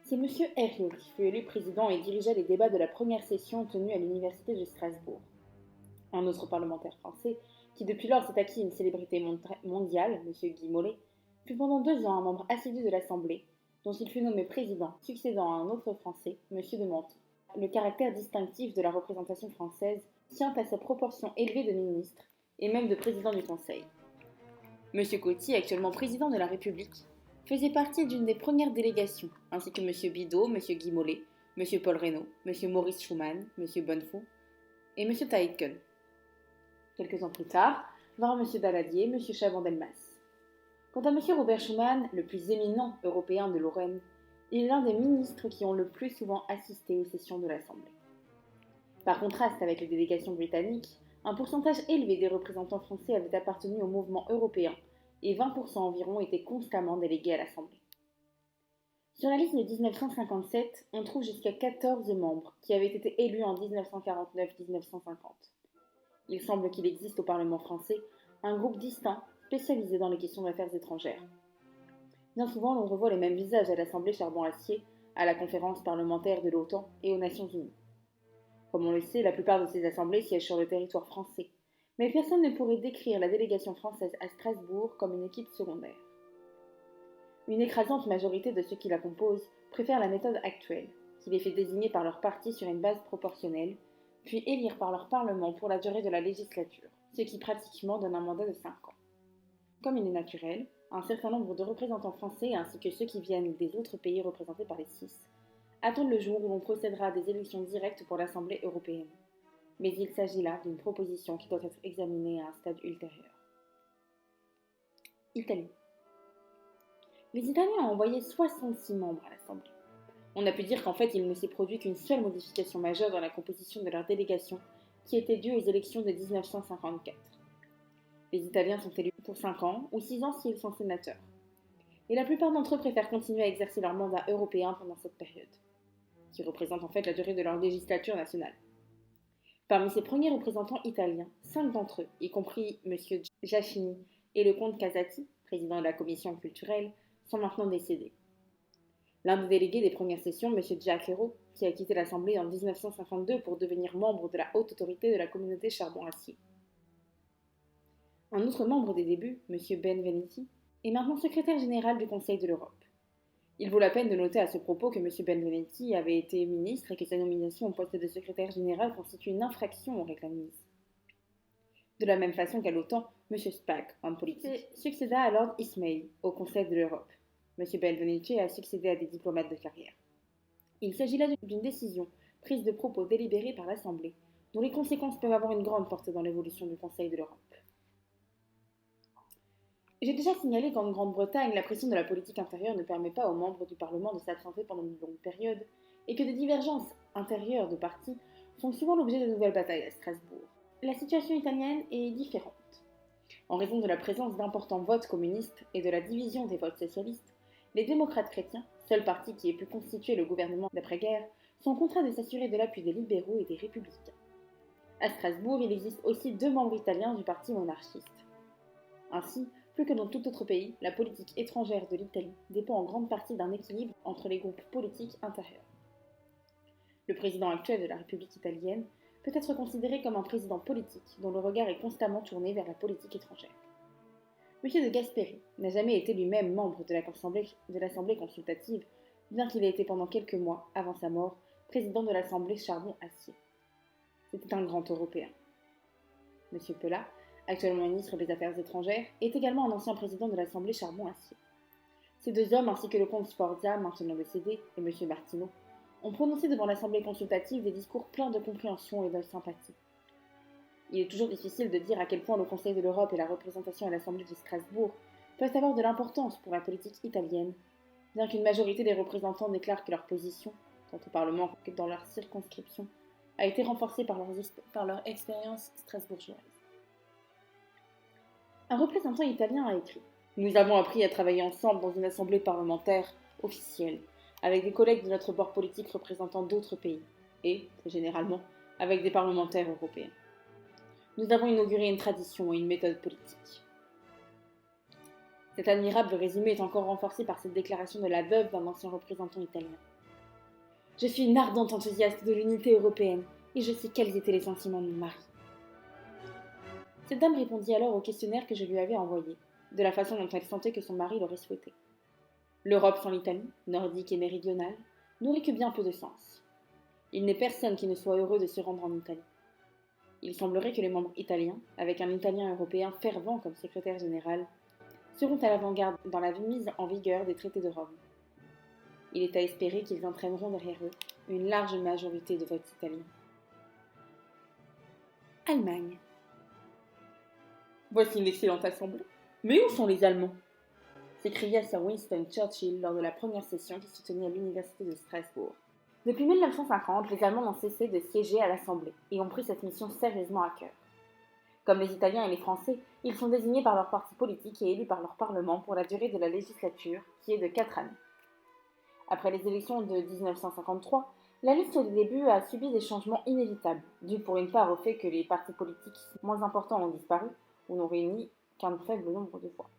C'est M. Herriot qui fut élu président et dirigea les débats de la première session tenue à l'université de Strasbourg. Un autre parlementaire français, qui depuis lors s'est acquis une célébrité mondiale, M. Guy Mollet, fut pendant 2 ans un membre assidu de l'Assemblée, dont il fut nommé président, succédant à un autre Français, M. de Menthon. Le caractère distinctif de la représentation française tient à sa proportion élevée de ministres et même de présidents du Conseil. M. Coty, actuellement président de la République, faisait partie d'une des premières délégations, ainsi que M. Bidault, M. Guy Mollet, M. Paul Reynaud, M. Maurice Schumann, M. Bonnefond et M. Taïtken. Quelques ans plus tard, vint M. Daladier, M. Chaban-Delmas. Quant à M. Robert Schuman, le plus éminent européen de Lorraine, il est l'un des ministres qui ont le plus souvent assisté aux sessions de l'Assemblée. Par contraste avec les délégations britanniques, un pourcentage élevé des représentants français avaient appartenu au mouvement européen et 20% environ étaient constamment délégués à l'Assemblée. Sur la liste de 1957, on trouve jusqu'à 14 membres qui avaient été élus en 1949-1950. Il semble qu'il existe au Parlement français un groupe distinct spécialisé dans les questions d'affaires étrangères. Bien souvent, l'on revoit les mêmes visages à l'Assemblée Charbon-Acier, à la conférence parlementaire de l'OTAN et aux Nations Unies. Comme on le sait, la plupart de ces assemblées siègent sur le territoire français, mais personne ne pourrait décrire la délégation française à Strasbourg comme une équipe secondaire. Une écrasante majorité de ceux qui la composent préfèrent la méthode actuelle, qui les fait désigner par leur parti sur une base proportionnelle, puis élire par leur parlement pour la durée de la législature, ce qui pratiquement donne un mandat de 5 ans. Comme il est naturel, un certain nombre de représentants français ainsi que ceux qui viennent des autres pays représentés par les 6 attendent le jour où l'on procédera à des élections directes pour l'Assemblée européenne. Mais il s'agit là d'une proposition qui doit être examinée à un stade ultérieur. Italie. Les Italiens ont envoyé 66 membres à l'Assemblée. On a pu dire qu'en fait, il ne s'est produit qu'une seule modification majeure dans la composition de leur délégation, qui était due aux élections de 1954. Les Italiens sont élus pour 5 ans ou 6 ans s'ils sont sénateurs. Et la plupart d'entre eux préfèrent continuer à exercer leur mandat européen pendant cette période, qui représente en fait la durée de leur législature nationale. Parmi ces premiers représentants italiens, 5 d'entre eux, y compris M. Giacchini et le comte Casati, président de la commission culturelle, sont maintenant décédés. L'un des délégués des premières sessions, M. Giaquero, qui a quitté l'Assemblée en 1952 pour devenir membre de la haute autorité de la communauté Charbon-Acier. Un autre membre des débuts, M. Benvenuti, est maintenant secrétaire général du Conseil de l'Europe. Il vaut la peine de noter à ce propos que M. Benvenuti avait été ministre et que sa nomination au poste de secrétaire général constitue une infraction aux règles admises. De la même façon qu'à l'OTAN, M. Spaak, homme politique, succéda à Lord Ismay au Conseil de l'Europe. M. Benvenuti a succédé à des diplomates de carrière. Il s'agit là d'une décision prise de propos délibérée par l'Assemblée, dont les conséquences peuvent avoir une grande portée dans l'évolution du Conseil de l'Europe. J'ai déjà signalé qu'en Grande-Bretagne, la pression de la politique intérieure ne permet pas aux membres du Parlement de s'absenter pendant une longue période, et que des divergences intérieures de partis font souvent l'objet de nouvelles batailles à Strasbourg. La situation italienne est différente. En raison de la présence d'importants votes communistes et de la division des votes socialistes, les démocrates chrétiens, seul parti qui ait pu constituer le gouvernement d'après-guerre, sont contraints de s'assurer de l'appui des libéraux et des républicains. À Strasbourg, il existe aussi 2 membres italiens du parti monarchiste. Ainsi, plus que dans tout autre pays, la politique étrangère de l'Italie dépend en grande partie d'un équilibre entre les groupes politiques intérieurs. Le président actuel de la République italienne peut être considéré comme un président politique dont le regard est constamment tourné vers la politique étrangère. M. de Gasperi n'a jamais été lui-même membre de l'Assemblée consultative, bien qu'il ait été pendant quelques mois, avant sa mort, président de l'Assemblée Charbon-Acier. C'était un grand Européen. M. Pella, actuellement ministre des Affaires étrangères, est également un ancien président de l'Assemblée Charbon-Acier. Ces deux hommes, ainsi que le comte Sforza, maintenant décédé, et M. Martino, ont prononcé devant l'Assemblée consultative des discours pleins de compréhension et de sympathie. Il est toujours difficile de dire à quel point le Conseil de l'Europe et la représentation à l'Assemblée de Strasbourg peuvent avoir de l'importance pour la politique italienne, bien qu'une majorité des représentants déclarent que leur position, tant au Parlement que dans leur circonscription, a été renforcée par leur expérience strasbourgeoise. Un représentant italien a écrit « Nous avons appris à travailler ensemble dans une assemblée parlementaire officielle, avec des collègues de notre bord politique représentant d'autres pays, et, plus généralement, avec des parlementaires européens. Nous avons inauguré une tradition et une méthode politique. » Cet admirable résumé est encore renforcé par cette déclaration de la veuve d'un ancien représentant italien. « Je suis une ardente enthousiaste de l'unité européenne, et je sais quels étaient les sentiments de mon mari. » Cette dame répondit alors au questionnaire que je lui avais envoyé, de la façon dont elle sentait que son mari l'aurait souhaité. L'Europe sans l'Italie, nordique et méridionale, n'aurait que bien peu de sens. Il n'est personne qui ne soit heureux de se rendre en Italie. Il semblerait que les membres italiens, avec un Italien européen fervent comme secrétaire général, seront à l'avant-garde dans la mise en vigueur des traités de Rome. Il est à espérer qu'ils entraîneront derrière eux une large majorité de votes italiens. Allemagne. Voici une excellente assemblée. Mais où sont les Allemands ? S'écria Sir Winston Churchill lors de la première session qui se tenait à l'université de Strasbourg. Depuis 1950, les Allemands n'ont cessé de siéger à l'Assemblée et ont pris cette mission sérieusement à cœur. Comme les Italiens et les Français, ils sont désignés par leur parti politique et élus par leur Parlement pour la durée de la législature, qui est de 4 années. Après les élections de 1953, la liste des débuts a subi des changements inévitables, dus pour une part au fait que les partis politiques moins importants ont disparu ou n'ont réuni qu'un faible nombre de voix.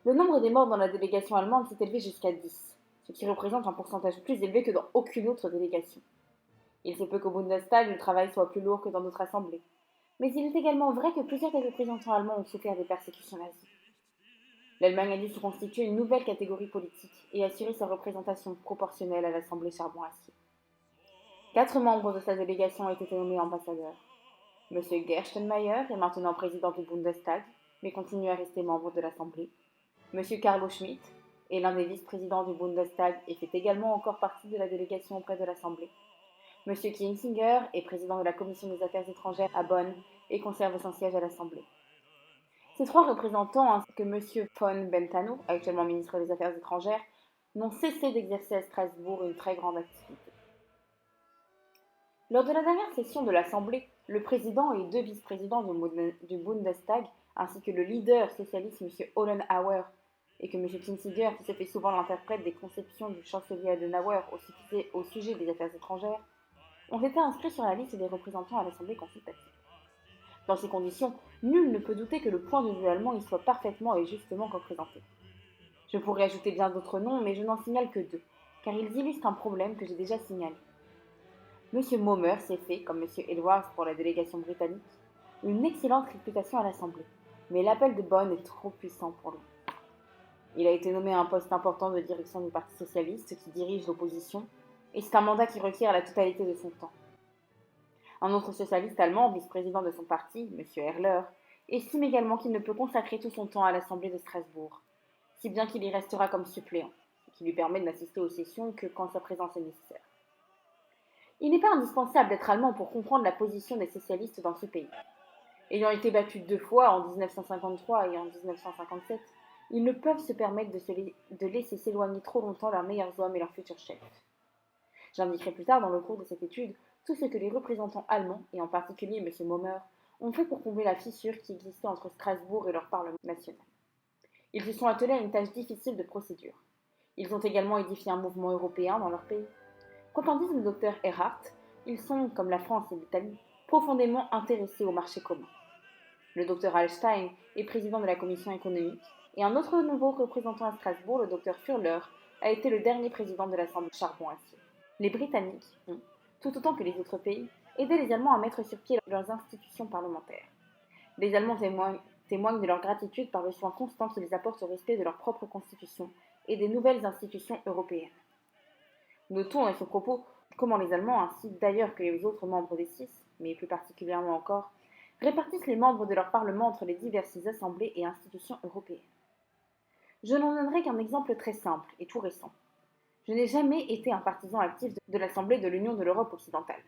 Le nombre des morts dans la délégation allemande s'est élevé jusqu'à 10, ce qui représente un pourcentage plus élevé que dans aucune autre délégation. Il se peut qu'au Bundestag, le travail soit plus lourd que dans d'autres assemblées. Mais il est également vrai que plusieurs des représentants allemands ont souffert des persécutions nazies. L'Allemagne a dû se constituer une nouvelle catégorie politique et assurer sa représentation proportionnelle à l'Assemblée Charbon-Acier. 4 membres de sa délégation ont été nommés ambassadeurs. M. Gerstenmaier est maintenant président du Bundestag, mais continue à rester membre de l'Assemblée. M. Carlo Schmitt est l'un des vice-présidents du Bundestag et fait également encore partie de la délégation auprès de l'Assemblée. M. Kinzinger est président de la Commission des Affaires étrangères à Bonn et conserve son siège à l'Assemblée. Ces 3 représentants, ainsi que M. von Bentano, actuellement ministre des Affaires étrangères, n'ont cessé d'exercer à Strasbourg une très grande activité. Lors de la dernière session de l'Assemblée, le président et 2 vice-présidents du Bundestag, ainsi que le leader socialiste M. Hollenhauer, et que M. Kinzinger, qui se fait souvent l'interprète des conceptions du chancelier Adenauer au sujet des affaires étrangères, ont été inscrits sur la liste des représentants à l'Assemblée consultative. Dans ces conditions, nul ne peut douter que le point de vue allemand y soit parfaitement et justement représenté. Je pourrais ajouter bien d'autres noms, mais je n'en signale que 2, car ils illustrent un problème que j'ai déjà signalé. M. Mommer s'est fait, comme M. Edwards pour la délégation britannique, une excellente réputation à l'Assemblée, mais l'appel de Bonn est trop puissant pour lui. Il a été nommé à un poste important de direction du Parti socialiste qui dirige l'opposition, et c'est un mandat qui requiert la totalité de son temps. Un autre socialiste allemand, vice-président de son parti, M. Herrler, estime également qu'il ne peut consacrer tout son temps à l'Assemblée de Strasbourg, si bien qu'il y restera comme suppléant, ce qui lui permet de n'assister aux sessions que quand sa présence est nécessaire. Il n'est pas indispensable d'être allemand pour comprendre la position des socialistes dans ce pays. Ayant été battus 2 fois, en 1953 et en 1957, ils ne peuvent se permettre de laisser s'éloigner trop longtemps leurs meilleurs hommes et leurs futurs chefs. J'indiquerai plus tard dans le cours de cette étude tout ce que les représentants allemands, et en particulier M. Mommer, ont fait pour combler la fissure qui existait entre Strasbourg et leur Parlement national. Ils se sont attelés à une tâche difficile de procédure. Ils ont également édifié un mouvement européen dans leur pays. Quoi qu'en dise le docteur Erhardt, ils sont, comme la France et l'Italie, profondément intéressés au marché commun. Le docteur Hallstein est président de la commission économique, et un autre nouveau représentant à Strasbourg, le docteur Furler, a été le dernier président de l'Assemblée charbon-acier. Les Britanniques ont, tout autant que les autres pays, aidé les Allemands à mettre sur pied leurs institutions parlementaires. Les Allemands témoignent de leur gratitude par le soin constant qu'ils apportent au respect de leur propre constitution et des nouvelles institutions européennes. Notons à ce propos comment les Allemands, ainsi d'ailleurs que les autres membres des six, mais plus particulièrement encore, répartissent les membres de leur Parlement entre les diverses assemblées et institutions européennes. Je n'en donnerai qu'un exemple très simple et tout récent. Je n'ai jamais été un partisan actif de l'Assemblée de l'Union de l'Europe occidentale.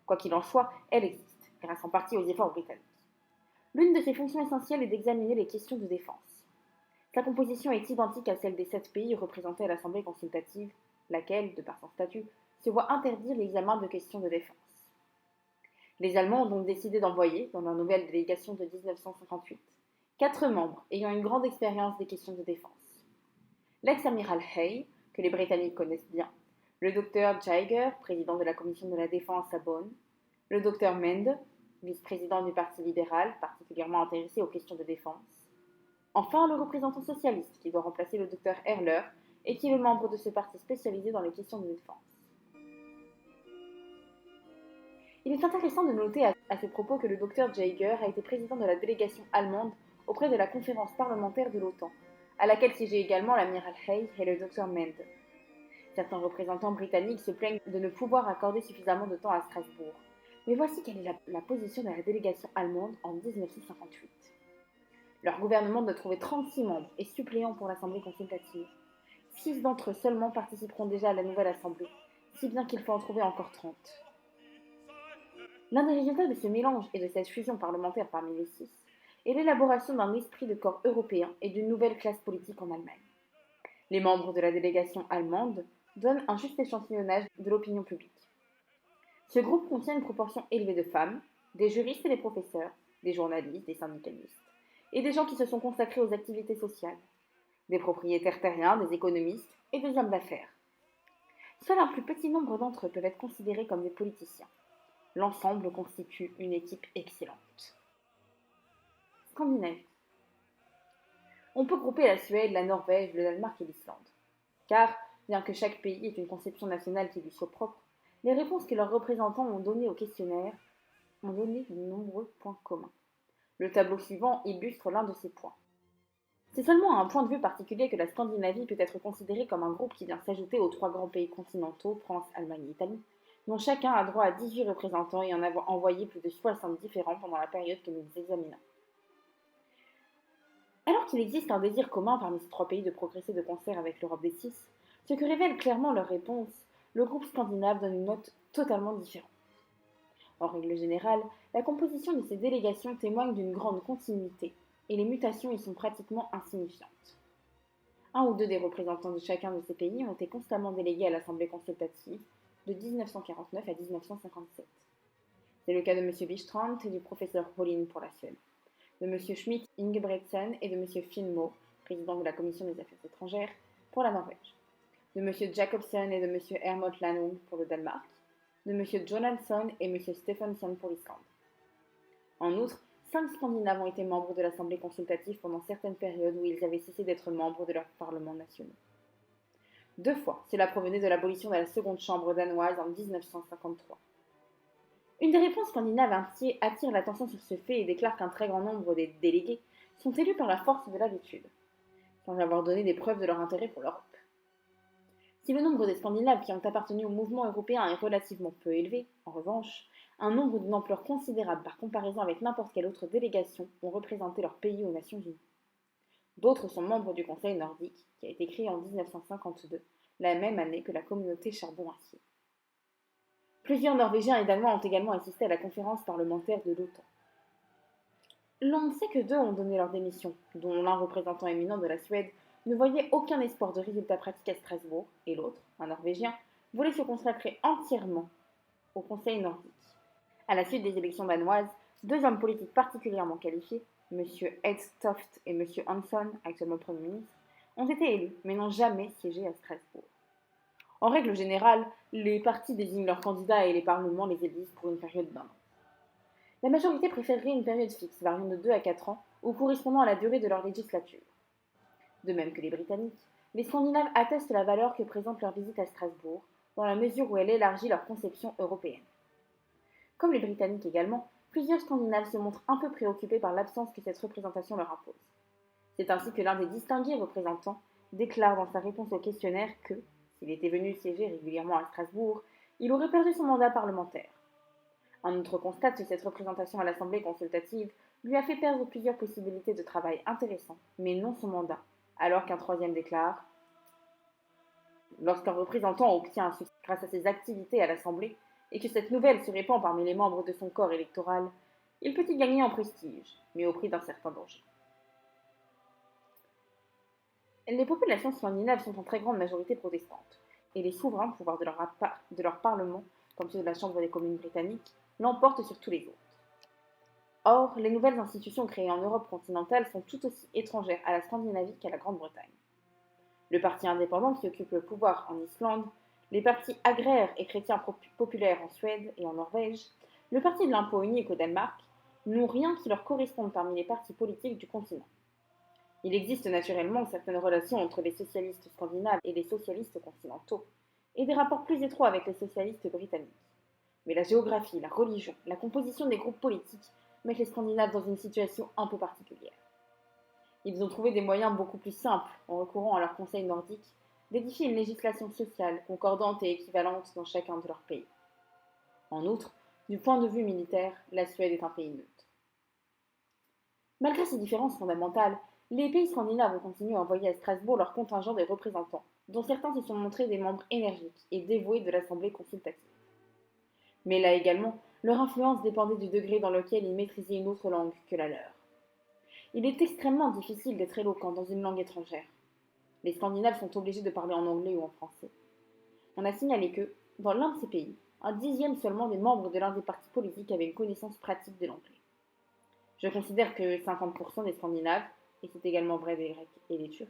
Quoi qu'il en soit, elle existe, grâce en partie aux efforts britanniques. L'une de ses fonctions essentielles est d'examiner les questions de défense. Sa composition est identique à celle des 7 pays représentés à l'Assemblée consultative, laquelle, de par son statut, se voit interdire l'examen de questions de défense. Les Allemands ont donc décidé d'envoyer, dans leur nouvelle délégation de 1958, 4 membres ayant une grande expérience des questions de défense. L'ex-amiral Hay, que les Britanniques connaissent bien, le docteur Jagger, président de la commission de la défense à Bonn, le docteur Mende, vice-président du Parti libéral, particulièrement intéressé aux questions de défense, enfin le représentant socialiste qui doit remplacer le docteur Erler et qui est le membre de ce parti spécialisé dans les questions de défense. Il est intéressant de noter à ce propos que le docteur Jagger a été président de la délégation allemande auprès de la conférence parlementaire de l'OTAN, à laquelle siégeaient également l'amiral Hay et le docteur Mende. Certains représentants britanniques se plaignent de ne pouvoir accorder suffisamment de temps à Strasbourg. Mais voici quelle est la position de la délégation allemande en 1958. Leur gouvernement doit trouver 36 membres et suppléants pour l'Assemblée consultative. 6 d'entre eux seulement participeront déjà à la nouvelle Assemblée, si bien qu'il faut en trouver encore 30. L'un des résultats de ce mélange et de cette fusion parlementaire parmi les 6 est l'élaboration d'un esprit de corps européen et d'une nouvelle classe politique en Allemagne. Les membres de la délégation allemande donnent un juste échantillonnage de l'opinion publique. Ce groupe contient une proportion élevée de femmes, des juristes et des professeurs, des journalistes, des syndicalistes, et des gens qui se sont consacrés aux activités sociales, des propriétaires terriens, des économistes et des hommes d'affaires. Seul un plus petit nombre d'entre eux peuvent être considérés comme des politiciens. L'ensemble constitue une équipe excellente. Scandinavie. On peut grouper la Suède, la Norvège, le Danemark et l'Islande. Car, bien que chaque pays ait une conception nationale qui lui soit propre, les réponses que leurs représentants ont données au questionnaire ont donné de nombreux points communs. Le tableau suivant illustre l'un de ces points. C'est seulement à un point de vue particulier que la Scandinavie peut être considérée comme un groupe qui vient s'ajouter aux 3 grands pays continentaux, France, Allemagne et Italie, dont chacun a droit à 18 représentants et en a envoyé plus de 60 différents pendant la période que nous examinons. Alors qu'il existe un désir commun parmi ces 3 pays de progresser de concert avec l'Europe des 6, ce que révèle clairement leur réponse, le groupe scandinave donne une note totalement différente. En règle générale, la composition de ces délégations témoigne d'une grande continuité, et les mutations y sont pratiquement insignifiantes. 1 ou 2 des représentants de chacun de ces pays ont été constamment délégués à l'Assemblée consultative de 1949 à 1957. C'est le cas de M. Bistrandt et du professeur Holin pour la Suède, de M. Schmidt Ingebretsen et de M. Finmo, président de la Commission des Affaires étrangères, pour la Norvège, de M. Jacobsen et de M. Hermod Lanung pour le Danemark, de M. Jonansson et M. Stephenson pour l'Islande. En outre, 5 Scandinaves ont été membres de l'Assemblée consultative pendant certaines périodes où ils avaient cessé d'être membres de leurs parlements nationaux. 2 fois, cela provenait de l'abolition de la seconde chambre danoise en 1953. Une des réponses scandinaves attire l'attention sur ce fait et déclare qu'un très grand nombre des délégués sont élus par la force de l'habitude, sans avoir donné des preuves de leur intérêt pour l'Europe. Si le nombre des Scandinaves qui ont appartenu au mouvement européen est relativement peu élevé, en revanche, un nombre d'une ampleur considérable par comparaison avec n'importe quelle autre délégation ont représenté leur pays aux Nations Unies. D'autres sont membres du Conseil nordique, qui a été créé en 1952, la même année que la communauté charbon-acier. Plusieurs Norvégiens et Danois ont également assisté à la conférence parlementaire de l'OTAN. L'on sait que 2 ont donné leur démission, dont l'un représentant éminent de la Suède ne voyait aucun espoir de résultat pratique à Strasbourg, et l'autre, un Norvégien, voulait se consacrer entièrement au Conseil nordique. À la suite des élections danoises, 2 hommes politiques particulièrement qualifiés, M. Hedtoft et M. Hansson, actuellement Premier ministre, ont été élus, mais n'ont jamais siégé à Strasbourg. En règle générale, les partis désignent leurs candidats et les parlements les élisent pour une période d'1 an. La majorité préférerait une période fixe, variant de 2 à 4 ans, ou correspondant à la durée de leur législature. De même que les Britanniques, les Scandinaves attestent la valeur que présente leur visite à Strasbourg, dans la mesure où elle élargit leur conception européenne. Comme les Britanniques également, plusieurs Scandinaves se montrent un peu préoccupés par l'absence que cette représentation leur impose. C'est ainsi que l'un des distingués représentants déclare dans sa réponse au questionnaire que, s'il était venu siéger régulièrement à Strasbourg, il aurait perdu son mandat parlementaire. Un autre constate que cette représentation à l'Assemblée consultative lui a fait perdre plusieurs possibilités de travail intéressantes, mais non son mandat, alors qu'un troisième déclare: lorsqu'un représentant obtient un succès grâce à ses activités à l'Assemblée, et que cette nouvelle se répand parmi les membres de son corps électoral, il peut y gagner en prestige, mais au prix d'un certain danger. Les populations scandinaves sont en très grande majorité protestantes, et les souverains pouvoirs de leur parlement, comme ceux de la Chambre des communes britannique, l'emportent sur tous les autres. Or, les nouvelles institutions créées en Europe continentale sont tout aussi étrangères à la Scandinavie qu'à la Grande-Bretagne. Le parti indépendant qui occupe le pouvoir en Islande, les partis agraires et chrétiens populaires en Suède et en Norvège, le parti de l'impôt unique au Danemark, n'ont rien qui leur corresponde parmi les partis politiques du continent. Il existe naturellement certaines relations entre les socialistes scandinaves et les socialistes continentaux, et des rapports plus étroits avec les socialistes britanniques. Mais la géographie, la religion, la composition des groupes politiques mettent les Scandinaves dans une situation un peu particulière. Ils ont trouvé des moyens beaucoup plus simples, en recourant à leur conseil nordique, d'édifier une législation sociale concordante et équivalente dans chacun de leurs pays. En outre, du point de vue militaire, la Suède est un pays neutre. Malgré ces différences fondamentales, les pays scandinaves ont continué à envoyer à Strasbourg leur contingent des représentants, dont certains se sont montrés des membres énergiques et dévoués de l'Assemblée consultative. Mais là également, leur influence dépendait du degré dans lequel ils maîtrisaient une autre langue que la leur. Il est extrêmement difficile d'être éloquent dans une langue étrangère. Les Scandinaves sont obligés de parler en anglais ou en français. On a signalé que, dans l'un de ces pays, un dixième seulement des membres de l'un des partis politiques avaient une connaissance pratique de l'anglais. Je considère que 50% des Scandinaves, et c'est également vrai des Grecs et des Turcs,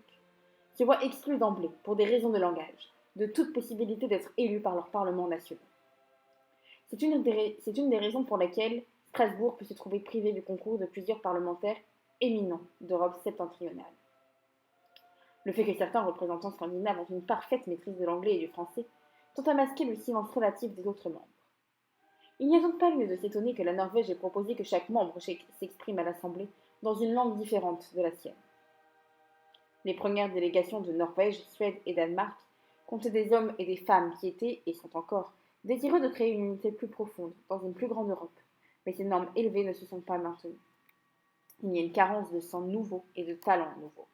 se voient exclus d'emblée, pour des raisons de langage, de toute possibilité d'être élus par leurs parlements nationaux. C'est une des raisons pour lesquelles Strasbourg peut se trouver privé du concours de plusieurs parlementaires éminents d'Europe septentrionale. Le fait que certains représentants scandinaves ont une parfaite maîtrise de l'anglais et du français tend à masquer le silence relatif des autres membres. Il n'y a donc pas lieu de s'étonner que la Norvège ait proposé que chaque membre s'exprime à l'Assemblée dans une langue différente de la sienne. Les premières délégations de Norvège, Suède et Danemark comptaient des hommes et des femmes qui étaient, et sont encore, désireux de créer une unité plus profonde, dans une plus grande Europe, mais ces normes élevées ne se sont pas maintenues. Il y a une carence de sang nouveau et de talents nouveaux.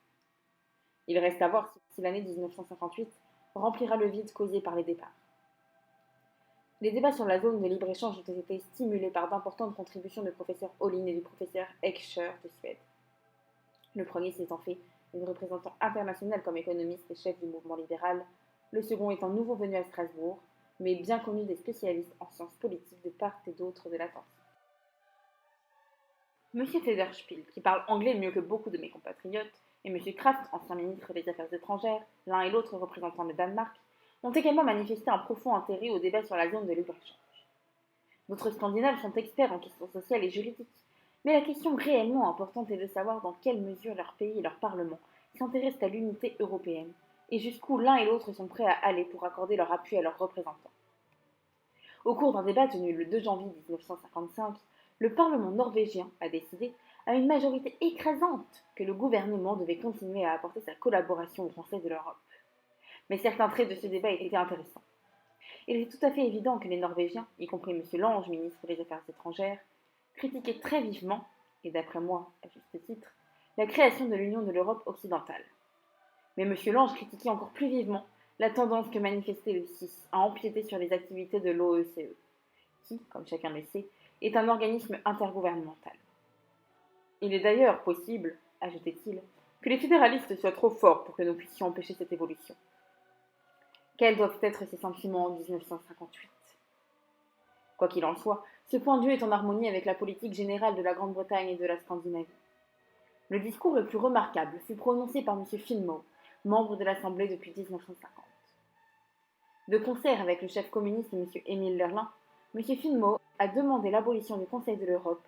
Il reste à voir si l'année 1958 remplira le vide causé par les départs. Les débats sur la zone de libre-échange ont été stimulés par d'importantes contributions du professeur Olin et du professeur Eksjö de Suède. Le premier s'étant fait une représentant internationale comme économiste et chef du mouvement libéral, le second étant nouveau venu à Strasbourg, mais bien connu des spécialistes en sciences politiques de part et d'autre de l'Atlantique. M. Federspiel, qui parle anglais mieux que beaucoup de mes compatriotes, et M. Kraft, ancien ministre des Affaires étrangères, l'un et l'autre représentant le Danemark, ont également manifesté un profond intérêt au débat sur la zone de libre-échange. D'autres Scandinaves sont experts en questions sociales et juridiques, mais la question réellement importante est de savoir dans quelle mesure leur pays et leur parlement s'intéressent à l'unité européenne, et jusqu'où l'un et l'autre sont prêts à aller pour accorder leur appui à leurs représentants. Au cours d'un débat tenu le 2 janvier 1955, le Parlement norvégien a décidé, à une majorité écrasante, que le gouvernement devait continuer à apporter sa collaboration aux Français de l'Europe. Mais certains traits de ce débat étaient intéressants. Il est tout à fait évident que les Norvégiens, y compris M. Lange, ministre des Affaires étrangères, critiquaient très vivement, et d'après moi, à juste titre, la création de l'Union de l'Europe occidentale. Mais M. Lange critiquait encore plus vivement la tendance que manifestait le CIS à empiéter sur les activités de l'OECE, qui, comme chacun le sait, est un organisme intergouvernemental. Il est d'ailleurs possible, ajoutait-il, que les fédéralistes soient trop forts pour que nous puissions empêcher cette évolution. Quels doivent être ses sentiments en 1958 ? Quoi qu'il en soit, ce point de vue est en harmonie avec la politique générale de la Grande-Bretagne et de la Scandinavie. Le discours le plus remarquable fut prononcé par M. Finmo, membre de l'Assemblée depuis 1950. De concert avec le chef communiste M. Émile Lerlin, M. Finmo à demander l'abolition du Conseil de l'Europe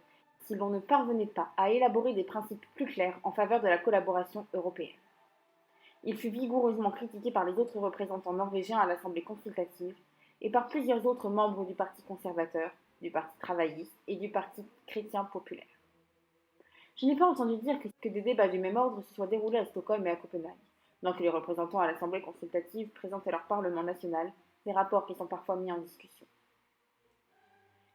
si l'on ne parvenait pas à élaborer des principes plus clairs en faveur de la collaboration européenne. Il fut vigoureusement critiqué par les autres représentants norvégiens à l'Assemblée consultative et par plusieurs autres membres du Parti conservateur, du Parti travailliste et du Parti chrétien populaire. Je n'ai pas entendu dire que des débats du même ordre se soient déroulés à Stockholm et à Copenhague, donc que les représentants à l'Assemblée consultative présentent à leur Parlement national des rapports qui sont parfois mis en discussion.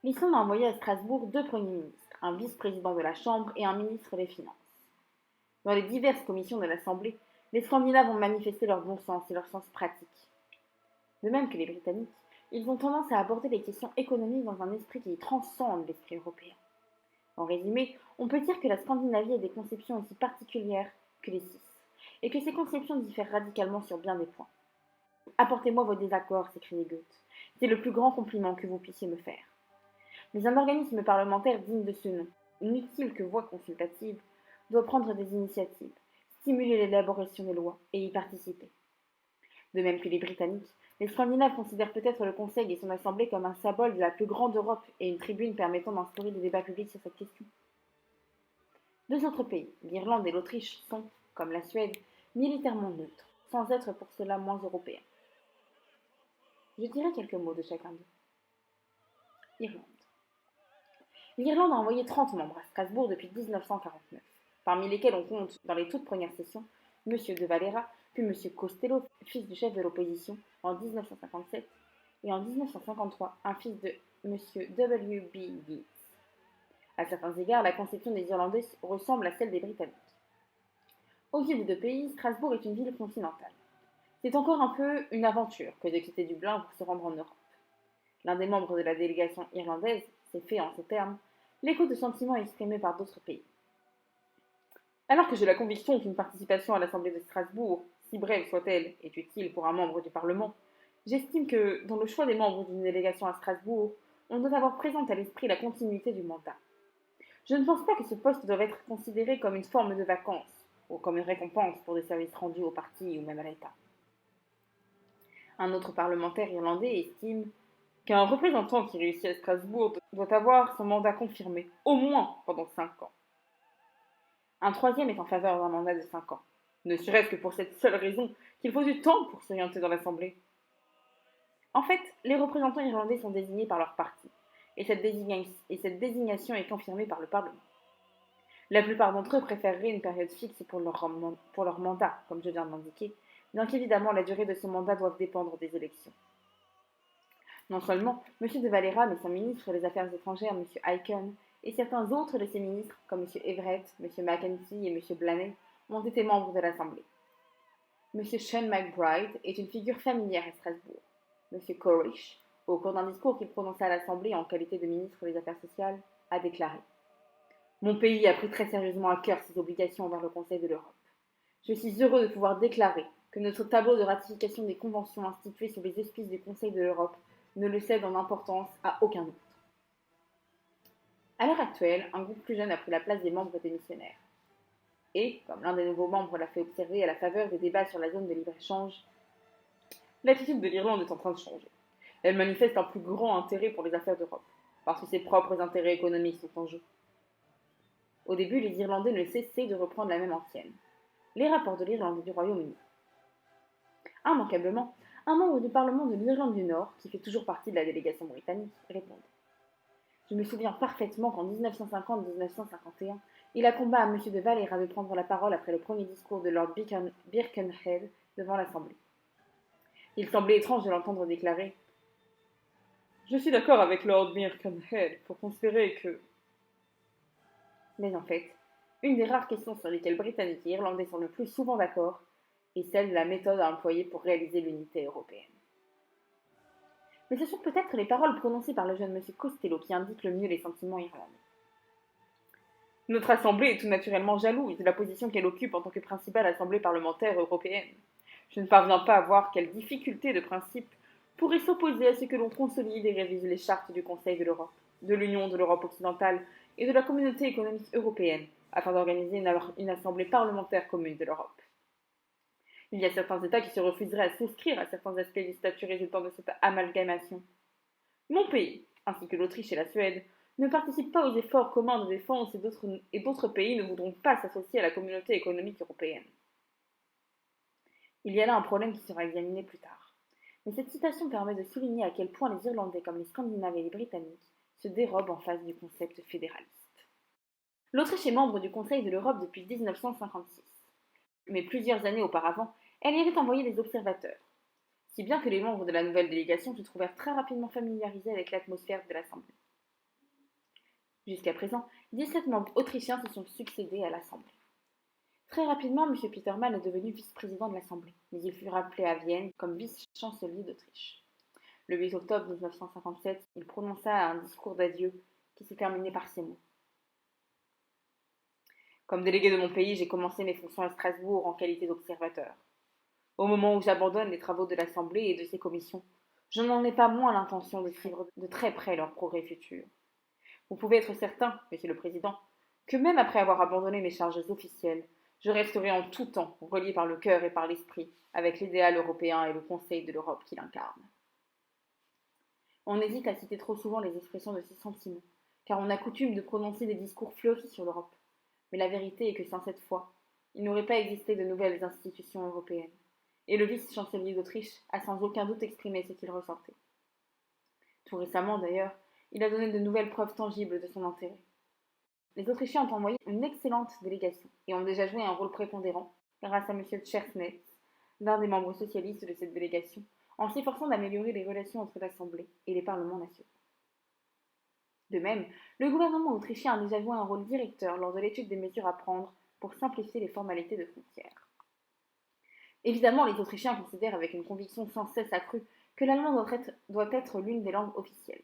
L'Islande a envoyé à Strasbourg 2 premiers ministres, un vice-président de la Chambre et un ministre des Finances. Dans les diverses commissions de l'Assemblée, les Scandinaves ont manifesté leur bon sens et leur sens pratique. De même que les Britanniques, ils ont tendance à aborder les questions économiques dans un esprit qui transcende l'esprit européen. En résumé, on peut dire que la Scandinavie a des conceptions aussi particulières que les Six, et que ces conceptions diffèrent radicalement sur bien des points. Apportez-moi vos désaccords, s'écriait Goethe. C'est le plus grand compliment que vous puissiez me faire. Mais un organisme parlementaire digne de ce nom, inutile que voix consultative, doit prendre des initiatives, stimuler l'élaboration des lois et y participer. De même que les Britanniques, les Scandinaves considèrent peut-être le Conseil et son Assemblée comme un symbole de la plus grande Europe et une tribune permettant d'instaurer des débats publics sur cette question. 2 autres pays, l'Irlande et l'Autriche, sont, comme la Suède, militairement neutres, sans être pour cela moins européens. Je dirai quelques mots de chacun d'eux. Irlande. L'Irlande a envoyé 30 membres à Strasbourg depuis 1949, parmi lesquels on compte, dans les toutes premières sessions, M. de Valera, puis M. Costello, fils du chef de l'opposition, en 1957, et en 1953, un fils de M. W. B. Yeats. À certains égards, la conception des Irlandais ressemble à celle des Britanniques. Aux yeux des 2 pays, Strasbourg est une ville continentale. C'est encore un peu une aventure que de quitter Dublin pour se rendre en Europe. L'un des membres de la délégation irlandaise s'est fait en ces termes l'écho de sentiments exprimés par d'autres pays. Alors que j'ai la conviction qu'une participation à l'Assemblée de Strasbourg, si brève soit-elle, est utile pour un membre du Parlement, j'estime que, dans le choix des membres d'une délégation à Strasbourg, on doit avoir présente à l'esprit la continuité du mandat. Je ne pense pas que ce poste doive être considéré comme une forme de vacances, ou comme une récompense pour des services rendus au parti ou même à l'État. Un autre parlementaire irlandais estime qu'un représentant qui réussit à Strasbourg doit avoir son mandat confirmé, au moins pendant 5 ans. Un troisième est en faveur d'un mandat de 5 ans, ne serait-ce que pour cette seule raison qu'il faut du temps pour s'orienter dans l'Assemblée. En fait, les représentants irlandais sont désignés par leur parti, et cette désignation est confirmée par le Parlement. La plupart d'entre eux préféreraient une période fixe pour leur mandat, comme je viens de l'indiquer, bien qu'évidemment la durée de ce mandat doive dépendre des élections. Non seulement M. de Valera, mais son ministre des Affaires étrangères, M. Aiken, et certains autres de ses ministres, comme M. Everett, M. Mackenzie et M. Blaney, ont été membres de l'Assemblée. M. Sean McBride est une figure familière à Strasbourg. M. Corish, au cours d'un discours qu'il prononça à l'Assemblée en qualité de ministre des Affaires sociales, a déclaré « Mon pays a pris très sérieusement à cœur ses obligations envers le Conseil de l'Europe. Je suis heureux de pouvoir déclarer que notre tableau de ratification des conventions instituées sous les auspices du Conseil de l'Europe ne le cède en importance à aucun autre. » À l'heure actuelle, un groupe plus jeune a pris la place des membres démissionnaires. Et, comme l'un des nouveaux membres l'a fait observer à la faveur des débats sur la zone de libre-échange, l'attitude de l'Irlande est en train de changer. Elle manifeste un plus grand intérêt pour les affaires d'Europe, parce que ses propres intérêts économiques sont en jeu. Au début, les Irlandais ne cessaient de reprendre la même antienne. Les rapports de l'Irlande et du Royaume-Uni. Immanquablement, un membre du Parlement de l'Irlande du Nord, qui fait toujours partie de la délégation britannique, répondait. Je me souviens parfaitement qu'en 1950-1951, il incomba à M. de Valera de prendre la parole après le premier discours de Lord Birkenhead devant l'Assemblée. Il semblait étrange de l'entendre déclarer « Je suis d'accord avec Lord Birkenhead pour considérer que… » Mais en fait, une des rares questions sur lesquelles Britanniques et Irlandais sont le plus souvent d'accord est celle de la méthode à employer pour réaliser l'unité européenne. Mais ce sont peut-être les paroles prononcées par le jeune M. Costello qui indiquent le mieux les sentiments irlandais. Notre Assemblée est tout naturellement jalouse de la position qu'elle occupe en tant que principale Assemblée parlementaire européenne. Je ne parviens pas à voir quelle difficulté de principe pourrait s'opposer à ce que l'on consolide et révise les chartes du Conseil de l'Europe, de l'Union de l'Europe occidentale et de la Communauté économique européenne, afin d'organiser une Assemblée parlementaire commune de l'Europe. Il y a certains États qui se refuseraient à souscrire à certains aspects du statut résultant de cette amalgamation. Mon pays, ainsi que l'Autriche et la Suède, ne participent pas aux efforts communs de défense et d'autres pays ne voudront pas s'associer à la communauté économique européenne. Il y a là un problème qui sera examiné plus tard. Mais cette citation permet de souligner à quel point les Irlandais comme les Scandinaves et les Britanniques se dérobent en face du concept fédéraliste. L'Autriche est membre du Conseil de l'Europe depuis 1956. Mais plusieurs années auparavant, elle y avait envoyé des observateurs, si bien que les membres de la nouvelle délégation se trouvèrent très rapidement familiarisés avec l'atmosphère de l'Assemblée. Jusqu'à présent, 17 membres autrichiens se sont succédés à l'Assemblée. Très rapidement, M. Petermann est devenu vice-président de l'Assemblée, mais il fut rappelé à Vienne comme vice-chancelier d'Autriche. Le 8 octobre 1957, il prononça un discours d'adieu qui s'est terminé par ces mots. Comme délégué de mon pays, j'ai commencé mes fonctions à Strasbourg en qualité d'observateur. Au moment où j'abandonne les travaux de l'Assemblée et de ses commissions, je n'en ai pas moins l'intention de suivre de très près leurs progrès futurs. Vous pouvez être certain, Monsieur le Président, que même après avoir abandonné mes charges officielles, je resterai en tout temps relié par le cœur et par l'esprit avec l'idéal européen et le Conseil de l'Europe qu'il incarne. On hésite à citer trop souvent les expressions de ces sentiments, car on a coutume de prononcer des discours fleuris sur l'Europe. Mais la vérité est que sans cette foi, il n'aurait pas existé de nouvelles institutions européennes. Et le vice-chancelier d'Autriche a sans aucun doute exprimé ce qu'il ressentait. Tout récemment, d'ailleurs, il a donné de nouvelles preuves tangibles de son intérêt. Les Autrichiens ont envoyé une excellente délégation et ont déjà joué un rôle prépondérant, grâce à M. Tschersnetz, l'un des membres socialistes de cette délégation, en s'efforçant d'améliorer les relations entre l'Assemblée et les parlements nationaux. De même, le gouvernement autrichien a déjà joué un rôle directeur lors de l'étude des mesures à prendre pour simplifier les formalités de frontières. Évidemment, les Autrichiens considèrent avec une conviction sans cesse accrue que l'allemand doit être l'une des langues officielles.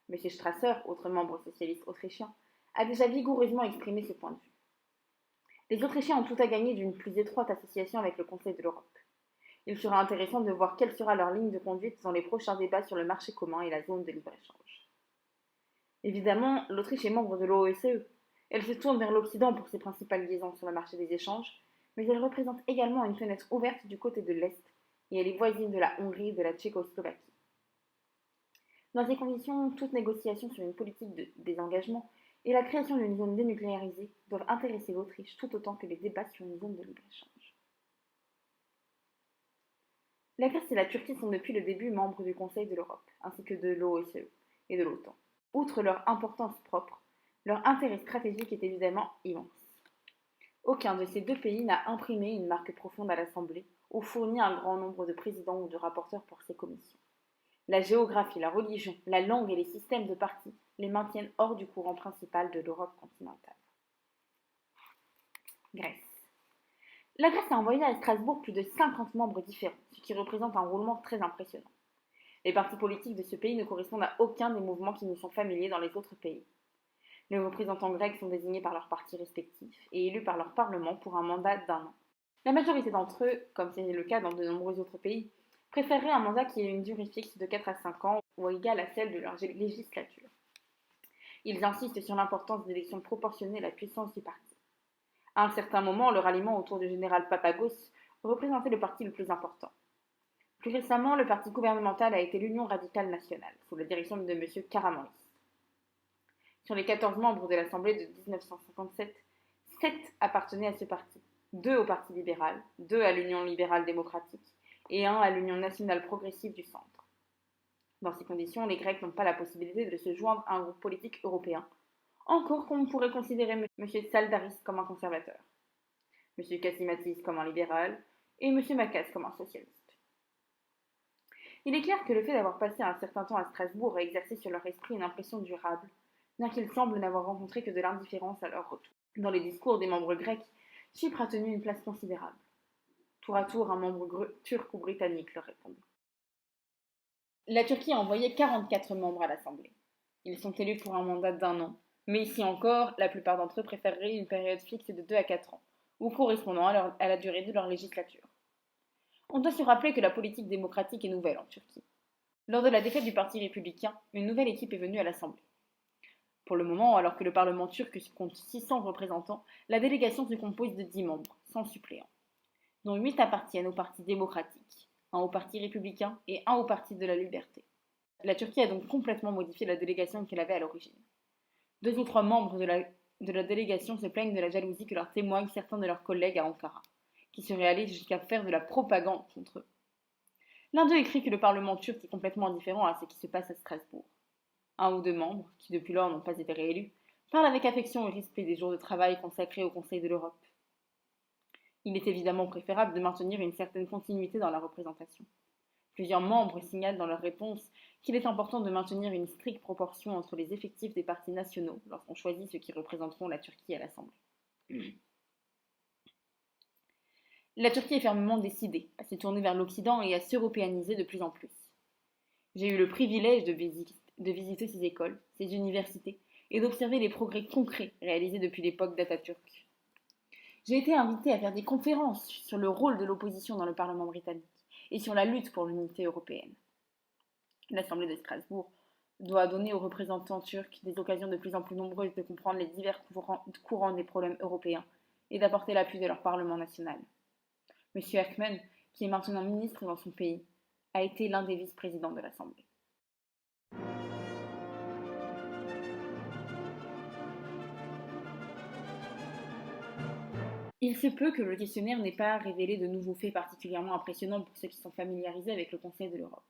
M. Strasser, autre membre socialiste autrichien, a déjà vigoureusement exprimé ce point de vue. Les Autrichiens ont tout à gagner d'une plus étroite association avec le Conseil de l'Europe. Il sera intéressant de voir quelle sera leur ligne de conduite dans les prochains débats sur le marché commun et la zone de libre-échange. Évidemment, l'Autriche est membre de l'OSCE. Elle se tourne vers l'Occident pour ses principales liaisons sur le marché des échanges, mais elle représente également une fenêtre ouverte du côté de l'Est, et elle est voisine de la Hongrie et de la Tchécoslovaquie. Dans ces conditions, toute négociation sur une politique de désengagement et la création d'une zone dénucléarisée doivent intéresser l'Autriche tout autant que les débats sur une zone de libre-échange. La Grèce et la Turquie sont depuis le début membres du Conseil de l'Europe, ainsi que de l'OSCE et de l'OTAN. Outre leur importance propre, leur intérêt stratégique est évidemment immense. Aucun de ces deux pays n'a imprimé une marque profonde à l'Assemblée ou fourni un grand nombre de présidents ou de rapporteurs pour ses commissions. La géographie, la religion, la langue et les systèmes de partis les maintiennent hors du courant principal de l'Europe continentale. Grèce. La Grèce a envoyé à Strasbourg plus de 50 membres différents, ce qui représente un roulement très impressionnant. Les partis politiques de ce pays ne correspondent à aucun des mouvements qui nous sont familiers dans les autres pays. Les représentants grecs sont désignés par leurs partis respectifs et élus par leur parlement pour un mandat d'1 an. La majorité d'entre eux, comme c'est le cas dans de nombreux autres pays, préféreraient un mandat qui ait une durée fixe de 4 à 5 ans ou égale à celle de leur législature. Ils insistent sur l'importance d'élections proportionnées à la puissance du parti. À un certain moment, le ralliement autour du général Papagos représentait le parti le plus important. Plus récemment, le parti gouvernemental a été l'Union radicale nationale, sous la direction de M. Karamanlis. Sur les 14 membres de l'Assemblée de 1957, 7 appartenaient à ce parti, 2 au Parti libéral, 2 à l'Union libérale démocratique et 1 à l'Union nationale progressive du centre. Dans ces conditions, les Grecs n'ont pas la possibilité de se joindre à un groupe politique européen, encore qu'on pourrait considérer M. Tsaldaris comme un conservateur, M. Kassimatis comme un libéral et M. Makas comme un socialiste. Il est clair que le fait d'avoir passé un certain temps à Strasbourg a exercé sur leur esprit une impression durable, bien qu'ils semblent n'avoir rencontré que de l'indifférence à leur retour. Dans les discours des membres grecs, Chypre a tenu une place considérable. Tour à tour, un membre turc ou britannique leur répondit. La Turquie a envoyé 44 membres à l'Assemblée. Ils sont élus pour un mandat d'1 an, mais ici encore, la plupart d'entre eux préféreraient une période fixe de 2 à 4 ans, ou correspondant à la durée de leur législature. On doit se rappeler que la politique démocratique est nouvelle en Turquie. Lors de la défaite du Parti républicain, une nouvelle équipe est venue à l'Assemblée. Pour le moment, alors que le Parlement turc compte 600 représentants, la délégation se compose de 10 membres, sans suppléants, dont 8 appartiennent au Parti démocratique, 1 au Parti républicain et 1 au Parti de la liberté. La Turquie a donc complètement modifié la délégation qu'elle avait à l'origine. 2 ou 3 membres de la délégation se plaignent de la jalousie que leur témoignent certains de leurs collègues à Ankara, qui seraient allés jusqu'à faire de la propagande contre eux. L'un d'eux écrit que le Parlement turc est complètement indifférent à ce qui se passe à Strasbourg. 1 ou 2 membres, qui depuis lors n'ont pas été réélus, parlent avec affection et respect des jours de travail consacrés au Conseil de l'Europe. Il est évidemment préférable de maintenir une certaine continuité dans la représentation. Plusieurs membres signalent dans leur réponse qu'il est important de maintenir une stricte proportion entre les effectifs des partis nationaux lorsqu'on choisit ceux qui représenteront la Turquie à l'Assemblée. La Turquie est fermement décidée à se tourner vers l'Occident et à s'européaniser de plus en plus. J'ai eu le privilège de visiter ces écoles, ces universités, et d'observer les progrès concrets réalisés depuis l'époque d'Atatürk. J'ai été invitée à faire des conférences sur le rôle de l'opposition dans le Parlement britannique et sur la lutte pour l'unité européenne. L'Assemblée de Strasbourg doit donner aux représentants turcs des occasions de plus en plus nombreuses de comprendre les divers courants des problèmes européens et d'apporter l'appui de leur Parlement national. M. Erkman, qui est maintenant ministre dans son pays, a été l'un des vice-présidents de l'Assemblée. Il se peut que le questionnaire n'ait pas révélé de nouveaux faits particulièrement impressionnants pour ceux qui sont familiarisés avec le Conseil de l'Europe.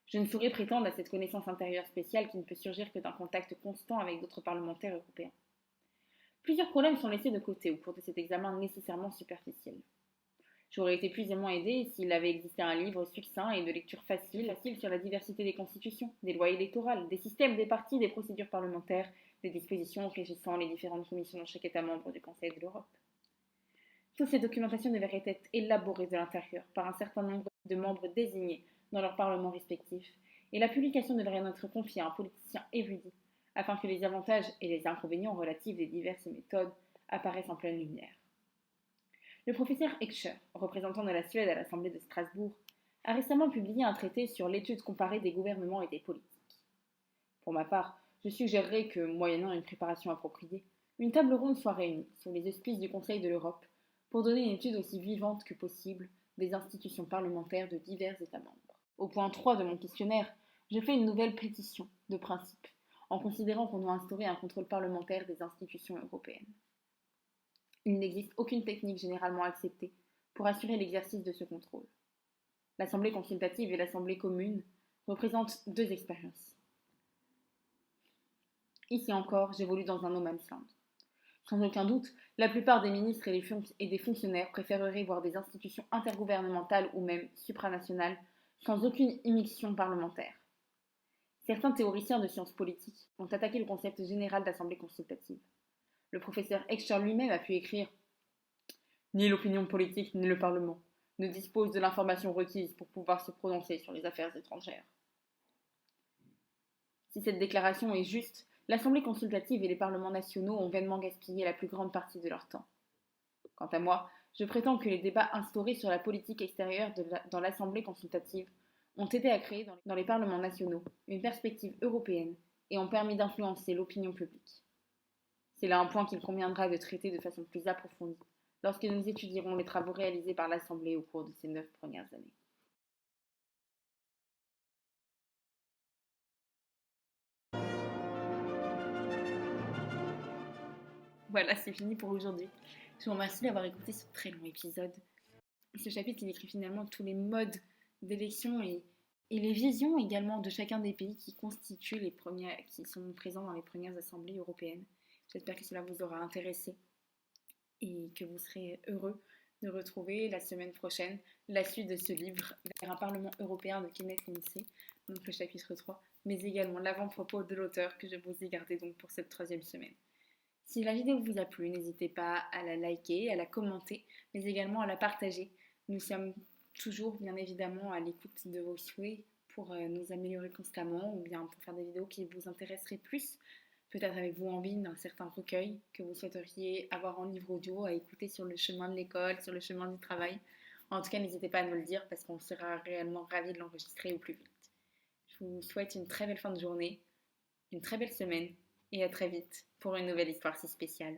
Je ne saurais prétendre à cette connaissance intérieure spéciale qui ne peut surgir que d'un contact constant avec d'autres parlementaires européens. Plusieurs problèmes sont laissés de côté au cours de cet examen nécessairement superficiel. J'aurais été plus aisément aidée s'il avait existé un livre succinct et de lecture facile sur la diversité des constitutions, des lois électorales, des systèmes des partis, des procédures parlementaires, des dispositions régissant les différentes commissions dans chaque État membre du Conseil de l'Europe. Toutes ces documentations devraient être élaborées de l'intérieur par un certain nombre de membres désignés dans leurs parlements respectifs, et la publication devrait être confiée à un politicien érudit, afin que les avantages et les inconvénients relatifs des diverses méthodes apparaissent en pleine lumière. Le professeur Heckscher, représentant de la Suède à l'Assemblée de Strasbourg, a récemment publié un traité sur l'étude comparée des gouvernements et des politiques. Pour ma part, je suggérerais que, moyennant une préparation appropriée, une table ronde soit réunie sous les auspices du Conseil de l'Europe pour donner une étude aussi vivante que possible des institutions parlementaires de divers États membres. Au point 3 de mon questionnaire, je fais une nouvelle pétition de principe, en considérant qu'on doit instaurer un contrôle parlementaire des institutions européennes. Il n'existe aucune technique généralement acceptée pour assurer l'exercice de ce contrôle. L'Assemblée consultative et l'Assemblée commune représentent 2 expériences. Ici encore, j'évolue dans un no man's land. Sans aucun doute, la plupart des ministres et des fonctionnaires préféreraient voir des institutions intergouvernementales ou même supranationales sans aucune immixtion parlementaire. Certains théoriciens de sciences politiques ont attaqué le concept général d'assemblée consultative. Le professeur Heckscher lui-même a pu écrire « Ni l'opinion politique ni le Parlement ne disposent de l'information requise pour pouvoir se prononcer sur les affaires étrangères. » Si cette déclaration est juste, l'Assemblée consultative et les parlements nationaux ont vainement gaspillé la plus grande partie de leur temps. Quant à moi, je prétends que les débats instaurés sur la politique extérieure dans l'Assemblée consultative ont aidé à créer dans les parlements nationaux une perspective européenne et ont permis d'influencer l'opinion publique. C'est là un point qu'il conviendra de traiter de façon plus approfondie lorsque nous étudierons les travaux réalisés par l'Assemblée au cours de ces 9 premières années. Voilà, c'est fini pour aujourd'hui. Je vous remercie d'avoir écouté ce très long épisode. Ce chapitre, il décrit finalement tous les modes d'élection et les visions également de chacun des pays qui constituent qui sont présents dans les premières assemblées européennes. J'espère que cela vous aura intéressé et que vous serez heureux de retrouver la semaine prochaine la suite de ce livre vers un Parlement européen de Kenneth Lindsay, donc le chapitre 3, mais également l'avant-propos de l'auteur que je vous ai gardé donc pour cette 3e semaine. Si la vidéo vous a plu, n'hésitez pas à la liker, à la commenter, mais également à la partager. Nous sommes toujours bien évidemment à l'écoute de vos souhaits pour nous améliorer constamment ou bien pour faire des vidéos qui vous intéresseraient plus. Peut-être avez-vous envie d'un certain recueil que vous souhaiteriez avoir en livre audio à écouter sur le chemin de l'école, sur le chemin du travail. En tout cas, n'hésitez pas à nous le dire parce qu'on sera réellement ravis de l'enregistrer au plus vite. Je vous souhaite une très belle fin de journée, une très belle semaine et à très vite pour une nouvelle histoire si spéciale.